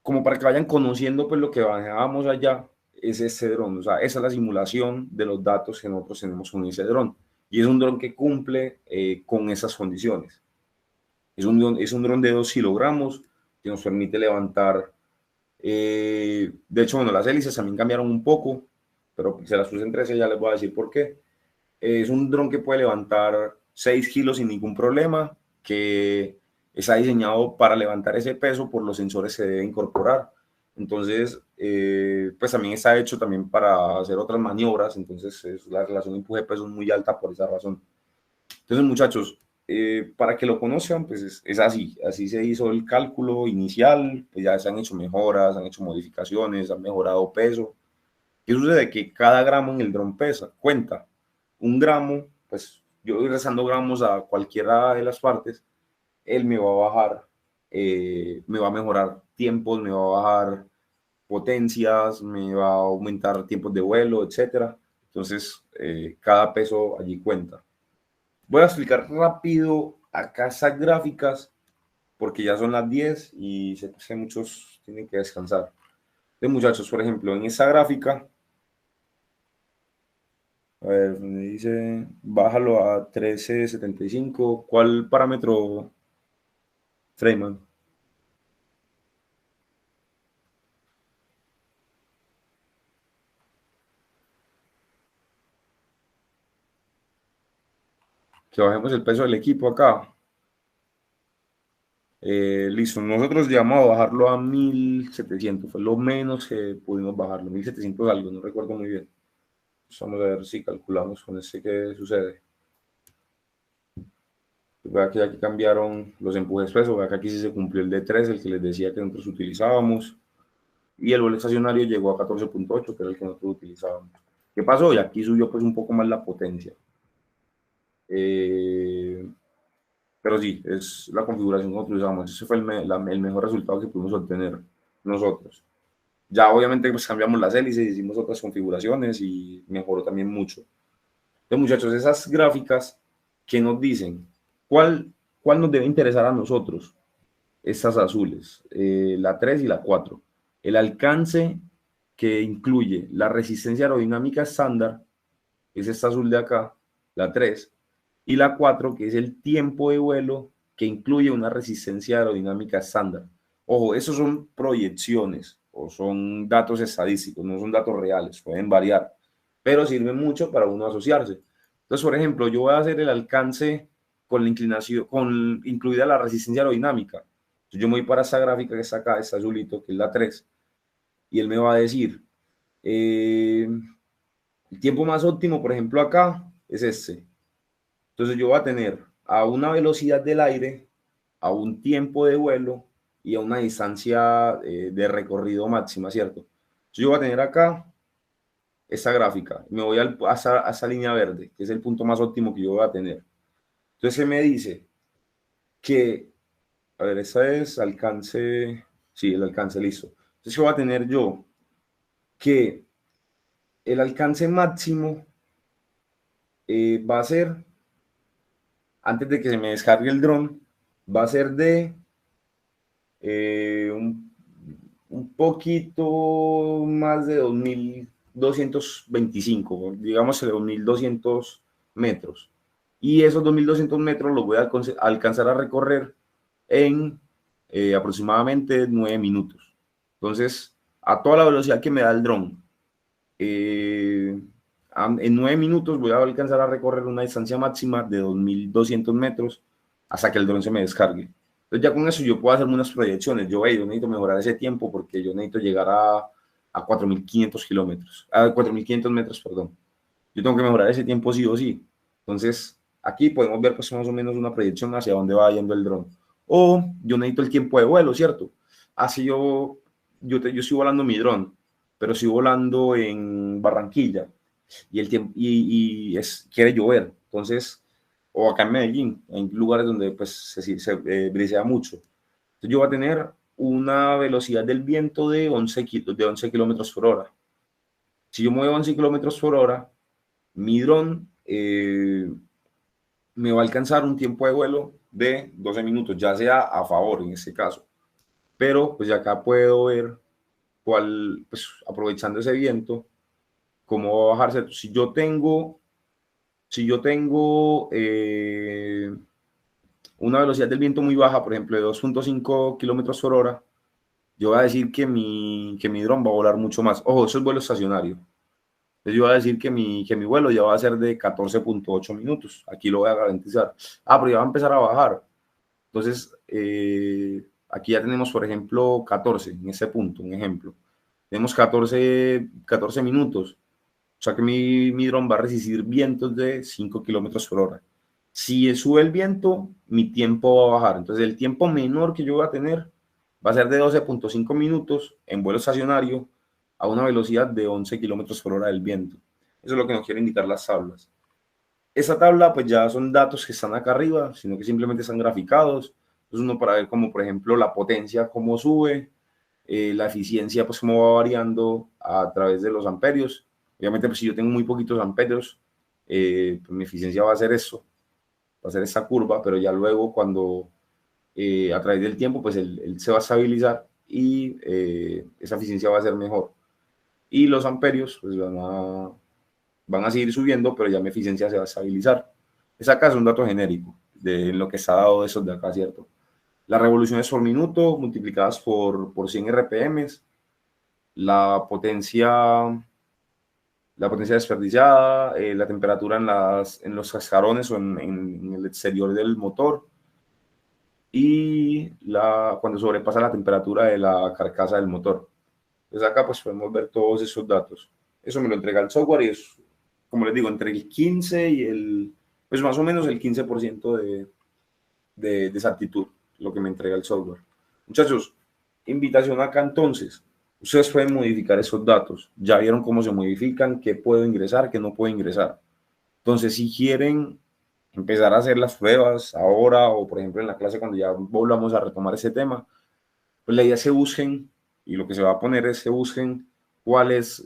Como para que vayan conociendo pues lo que manejábamos allá, es ese dron. O sea, esa es la simulación de los datos que nosotros tenemos con ese dron. Y es un dron que cumple con esas condiciones. Es un dron de 2 kilogramos que nos permite levantar. De hecho, bueno, las hélices también cambiaron un poco, pero se las puse en 13, ya les voy a decir por qué. Es un dron que puede levantar 6 kilos sin ningún problema, que está diseñado para levantar ese peso por los sensores que debe incorporar. Entonces, pues también está hecho también para hacer otras maniobras, entonces la relación empuje-peso es muy alta por esa razón. Entonces, muchachos, para que lo conozcan, pues es así se hizo el cálculo inicial, pues ya se han hecho mejoras, han hecho modificaciones, han mejorado peso. ¿Qué sucede? Que cada gramo en el dron cuenta. 1 gramo, pues yo voy rezando gramos a cualquiera de las partes, él me va a bajar, me va a mejorar tiempos, me va a bajar potencias, me va a aumentar tiempos de vuelo, etcétera. Entonces, cada peso allí cuenta. Voy a explicar rápido acá esas gráficas, porque ya son las 10 y sé que muchos tienen que descansar. Entonces, muchachos, por ejemplo, en esa gráfica, a ver, me dice, bájalo a 1375. ¿Cuál parámetro, Freeman? Que bajemos el peso del equipo acá. Listo, nosotros llegamos a bajarlo a 1700, fue lo menos que pudimos bajarlo, 1700 algo, no recuerdo muy bien. Vamos a ver si calculamos con este qué sucede. Vea que aquí cambiaron los empujes peso, vea que aquí sí se cumplió el de 3, el que les decía que nosotros utilizábamos, y el vuelo estacionario llegó a 14.8, que era el que nosotros utilizábamos. ¿Qué pasó? Y aquí subió pues un poco más la potencia. Pero sí, es la configuración que nosotros usamos. Ese fue el mejor resultado que pudimos obtener nosotros. Ya obviamente pues cambiamos las hélices, hicimos otras configuraciones y mejoró también mucho. Entonces, muchachos, esas gráficas que nos dicen cuál nos debe interesar a nosotros, estas azules, la 3 y la 4. El alcance que incluye la resistencia aerodinámica estándar, es esta azul de acá, la 3, y la 4, que es el tiempo de vuelo que incluye una resistencia aerodinámica estándar. Ojo, esos son proyecciones o son datos estadísticos, no son datos reales, pueden variar, pero sirven mucho para uno asociarse. Entonces, por ejemplo, yo voy a hacer el alcance con la inclinación, incluida la resistencia aerodinámica. Entonces, yo me voy para esta gráfica que está acá, este azulito, que es la 3, y él me va a decir, el tiempo más óptimo, por ejemplo, acá, es este. Entonces yo voy a tener a una velocidad del aire, a un tiempo de vuelo y a una distancia de recorrido máxima, ¿cierto? Entonces yo voy a tener acá esta gráfica, me voy a esa línea verde, que es el punto más óptimo que yo voy a tener. Entonces se me dice que, a ver, esa es alcance, sí, el alcance, listo. Entonces yo voy a tener yo que el alcance máximo va a ser, antes de que se me descargue el dron, va a ser de un poquito más de 2.225, digamos de 2.200 metros. Y esos 2.200 metros los voy a alcanzar a recorrer en aproximadamente 9 minutos. Entonces, a toda la velocidad que me da el dron, en 9 minutos voy a alcanzar a recorrer una distancia máxima de 2.200 metros hasta que el dron se me descargue. Entonces ya con eso yo puedo hacer unas proyecciones. Yo necesito mejorar ese tiempo porque yo necesito llegar a 4.500 kilómetros, a 4.500 metros, perdón. Yo tengo que mejorar ese tiempo sí o sí. Entonces aquí podemos ver pues más o menos una proyección hacia dónde va yendo el dron. O yo necesito el tiempo de vuelo, ¿cierto? Así yo estoy volando mi dron, pero estoy volando en Barranquilla y el tiempo quiere llover, entonces, o acá en Medellín, en lugares donde pues se brisea mucho. Entonces yo voy a tener una velocidad del viento de 11 kilómetros por hora. Si yo muevo 11 kilómetros por hora, mi dron me va a alcanzar un tiempo de vuelo de 12 minutos, ya sea a favor en este caso. Pero pues ya acá puedo ver cuál, pues aprovechando ese viento, cómo va a bajarse. Si yo tengo una velocidad del viento muy baja, por ejemplo, de 2.5 kilómetros por hora, yo voy a decir que mi dron va a volar mucho más. Ojo, eso es vuelo estacionario. Entonces yo voy a decir que mi vuelo ya va a ser de 14.8 minutos. Aquí lo voy a garantizar. Pero ya va a empezar a bajar. Entonces, aquí ya tenemos, por ejemplo, 14 en ese punto, un ejemplo. Tenemos 14 minutos. O sea que mi dron va a resistir vientos de 5 kilómetros por hora. Si sube el viento, mi tiempo va a bajar. Entonces el tiempo menor que yo voy a tener va a ser de 12.5 minutos en vuelo estacionario a una velocidad de 11 kilómetros por hora del viento. Eso es lo que nos quieren indicar las tablas. Esa tabla pues ya son datos que están acá arriba, sino que simplemente están graficados. Entonces uno para ver como por ejemplo la potencia cómo sube, la eficiencia pues cómo va variando a través de los amperios. Obviamente, pues si yo tengo muy poquitos amperios, pues mi eficiencia va a ser eso, va a ser esa curva, pero ya luego cuando a través del tiempo, pues él se va a estabilizar y esa eficiencia va a ser mejor. Y los amperios pues van a seguir subiendo, pero ya mi eficiencia se va a estabilizar. Esa acá es un dato genérico de lo que está dado de esos de acá, ¿cierto? Las revoluciones por minuto multiplicadas por 100 RPMs, la potencia desperdiciada, la temperatura en los cascarones o en el exterior del motor, y cuando sobrepasa la temperatura de la carcasa del motor. Entonces acá pues podemos ver todos esos datos. Eso me lo entrega el software y es, como les digo, entre el 15 y pues más o menos el 15% de exactitud, lo que me entrega el software. Muchachos, invitación acá entonces. Ustedes pueden modificar esos datos. Ya vieron cómo se modifican, qué puedo ingresar, qué no puedo ingresar. Entonces, si quieren empezar a hacer las pruebas ahora o, por ejemplo, en la clase cuando ya volvamos a retomar ese tema, pues la idea es que busquen, y lo que se va a poner es que busquen cuál es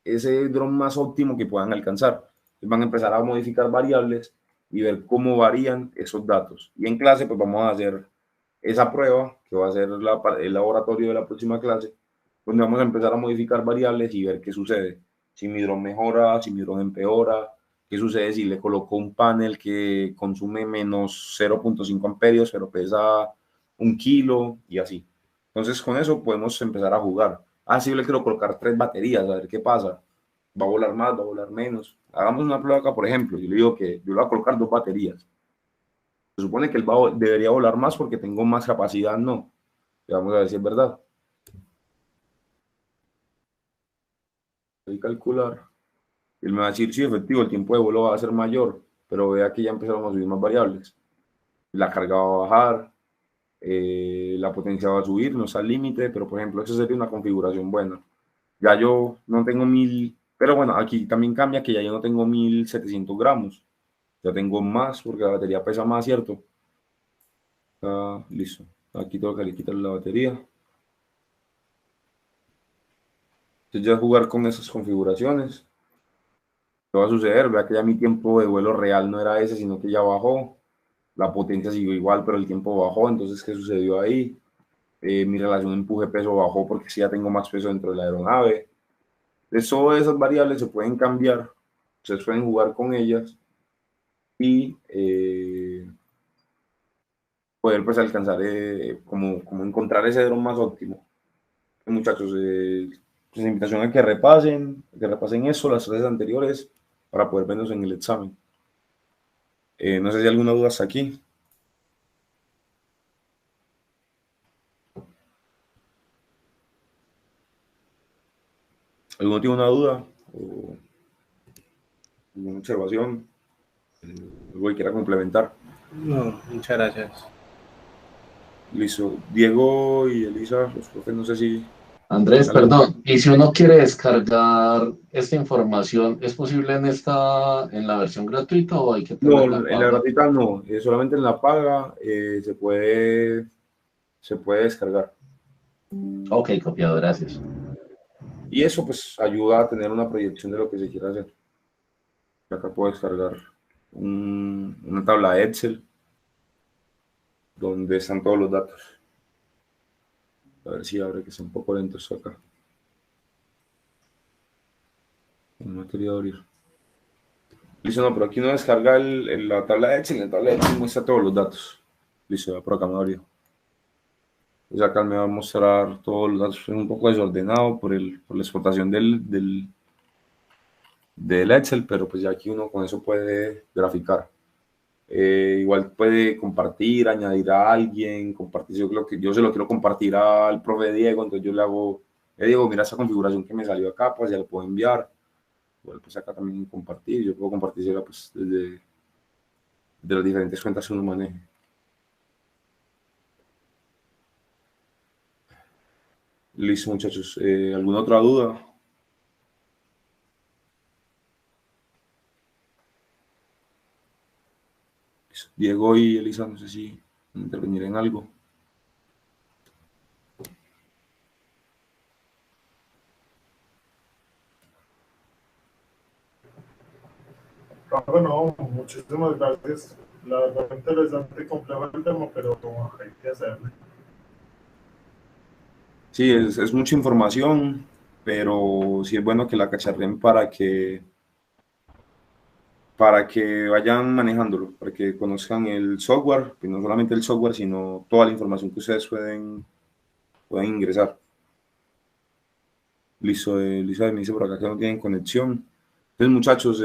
ese dron más óptimo que puedan alcanzar. Van a empezar a modificar variables y ver cómo varían esos datos. Y en clase, pues vamos a hacer esa prueba, que va a ser el laboratorio de la próxima clase, donde vamos a empezar a modificar variables y ver qué sucede. Si mi dron mejora, si mi dron empeora, qué sucede si le coloco un panel que consume menos 0.5 amperios, pero pesa 1 kilo y así. Entonces, con eso podemos empezar a jugar. Ah, sí, yo le quiero colocar 3 baterías, a ver qué pasa. Va a volar más, va a volar menos. Hagamos una prueba acá, por ejemplo. Yo le digo que yo le voy a colocar 2 baterías. Se supone que él debería volar más porque tengo más capacidad, no. Y vamos a ver si es verdad. Voy a calcular. Él me va a decir, sí, efectivo, el tiempo de vuelo va a ser mayor, pero vea que ya empezaron a subir más variables. La carga va a bajar, la potencia va a subir, no está al límite, pero por ejemplo, esa sería una configuración buena. Ya yo no tengo 1000, pero bueno, aquí también cambia que ya yo no tengo 1700 gramos. Ya tengo más porque la batería pesa más, ¿cierto? Listo. Aquí tengo que le quitar la batería. Entonces ya jugar con esas configuraciones. ¿Qué va a suceder? Vea que ya mi tiempo de vuelo real no era ese, sino que ya bajó. La potencia siguió igual, pero el tiempo bajó. Entonces, ¿qué sucedió ahí? Mi relación empuje-peso bajó porque sí ya tengo más peso dentro de la aeronave. Entonces, todas esas variables se pueden cambiar. Ustedes pueden jugar con ellas y poder pues alcanzar, como encontrar ese dron más óptimo. Muchachos, pues invitación a que repasen eso, las clases anteriores, para poder vernos en el examen. No sé si hay alguna duda hasta aquí. ¿Alguno tiene una duda o alguna observación? ¿Algo que quiera complementar? No, muchas gracias. Listo. Diego y Elisa, los profes, no sé si... Andrés, perdón, y si uno quiere descargar esta información, ¿es posible en la versión gratuita o hay que No, tenerla en la paga? gratuita no, solamente en la paga se puede descargar. Ok, copiado, gracias. Y eso pues ayuda a tener una proyección de lo que se quiera hacer. Acá puedo descargar una tabla de Excel donde están todos los datos. A ver si abre, que está un poco lento esto acá. No me quería abrir. Listo, no, pero aquí uno descarga la tabla de Excel y en la tabla de Excel muestra todos los datos. Listo, ya por acá me abrió. Entonces acá me va a mostrar todos los datos. Es un poco desordenado por la exportación del Excel, pero pues ya aquí uno con eso puede graficar. Igual puede compartir, añadir a alguien, compartir. Yo se lo quiero compartir al profe Diego, entonces yo le hago, Diego, mira esa configuración que me salió acá, pues ya lo puedo enviar. Igual pues acá también compartir, yo puedo compartir pues desde de las diferentes cuentas que uno maneje. Listo, muchachos. ¿Alguna otra duda? Diego y Elisa, no sé si intervenir en algo. Bueno, muchísimas gracias. La verdad, interesante y complejo el tema, pero hay que hacerlo. Sí, es mucha información, pero sí es bueno que la cacharren para que vayan manejándolo, para que conozcan el software, y no solamente el software, sino toda la información que ustedes pueden ingresar. Listo, Elisa me dice por acá que no tienen conexión. Entonces, muchachos,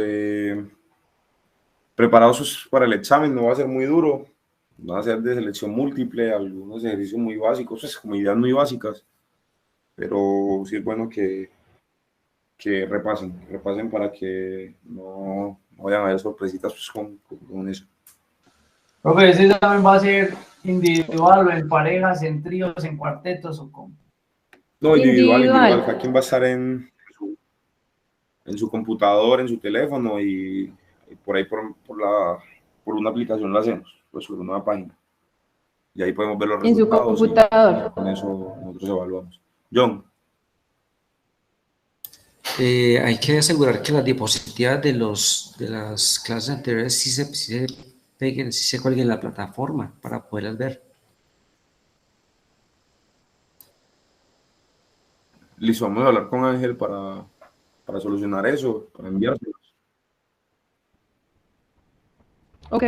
preparados para el examen, no va a ser muy duro. van a ser de selección múltiple, algunos ejercicios muy básicos, pues como ideas muy básicas, pero sí es bueno que repasen para que no vayan a haber sorpresitas pues, con eso. Profe, ¿ese también va a ser individual o en parejas, en tríos, en cuartetos o cómo? No, individual. Cada quien va a estar en su computador, en su teléfono y por ahí por una aplicación lo hacemos, pues sobre una página. Y ahí podemos ver los resultados. En su computador. Y con eso nosotros evaluamos. John. Hay que asegurar que las diapositivas de las clases anteriores sí se peguen, sí se cuelguen en la plataforma para poderlas ver. Listo, vamos a hablar con Ángel para solucionar eso, para enviárselos. Ok,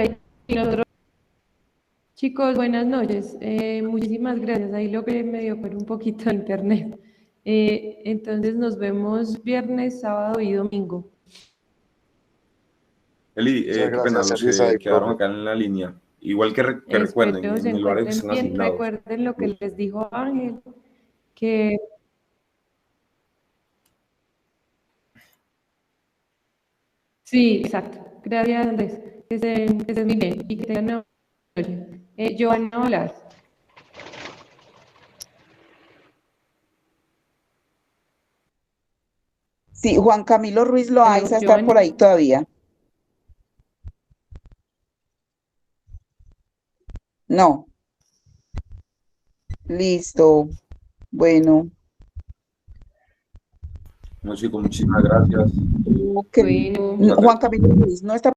chicos, buenas noches. Muchísimas gracias. Ahí logré medio por un poquito de internet. Entonces nos vemos viernes, sábado y domingo. Eli, qué pena, los que quedaron acá en la línea. Igual que recuerden, en el horario que están asignados. Recuerden lo que les dijo Ángel, que... Sí, exacto. Gracias, Andrés. Que estén muy bien y que tengan una buena noche. Giovanna, hola. Sí, Juan Camilo Ruiz Loaiza está por ahí todavía. No. Listo. Bueno. No, chicos, muchísimas gracias. Juan Camilo Ruiz no está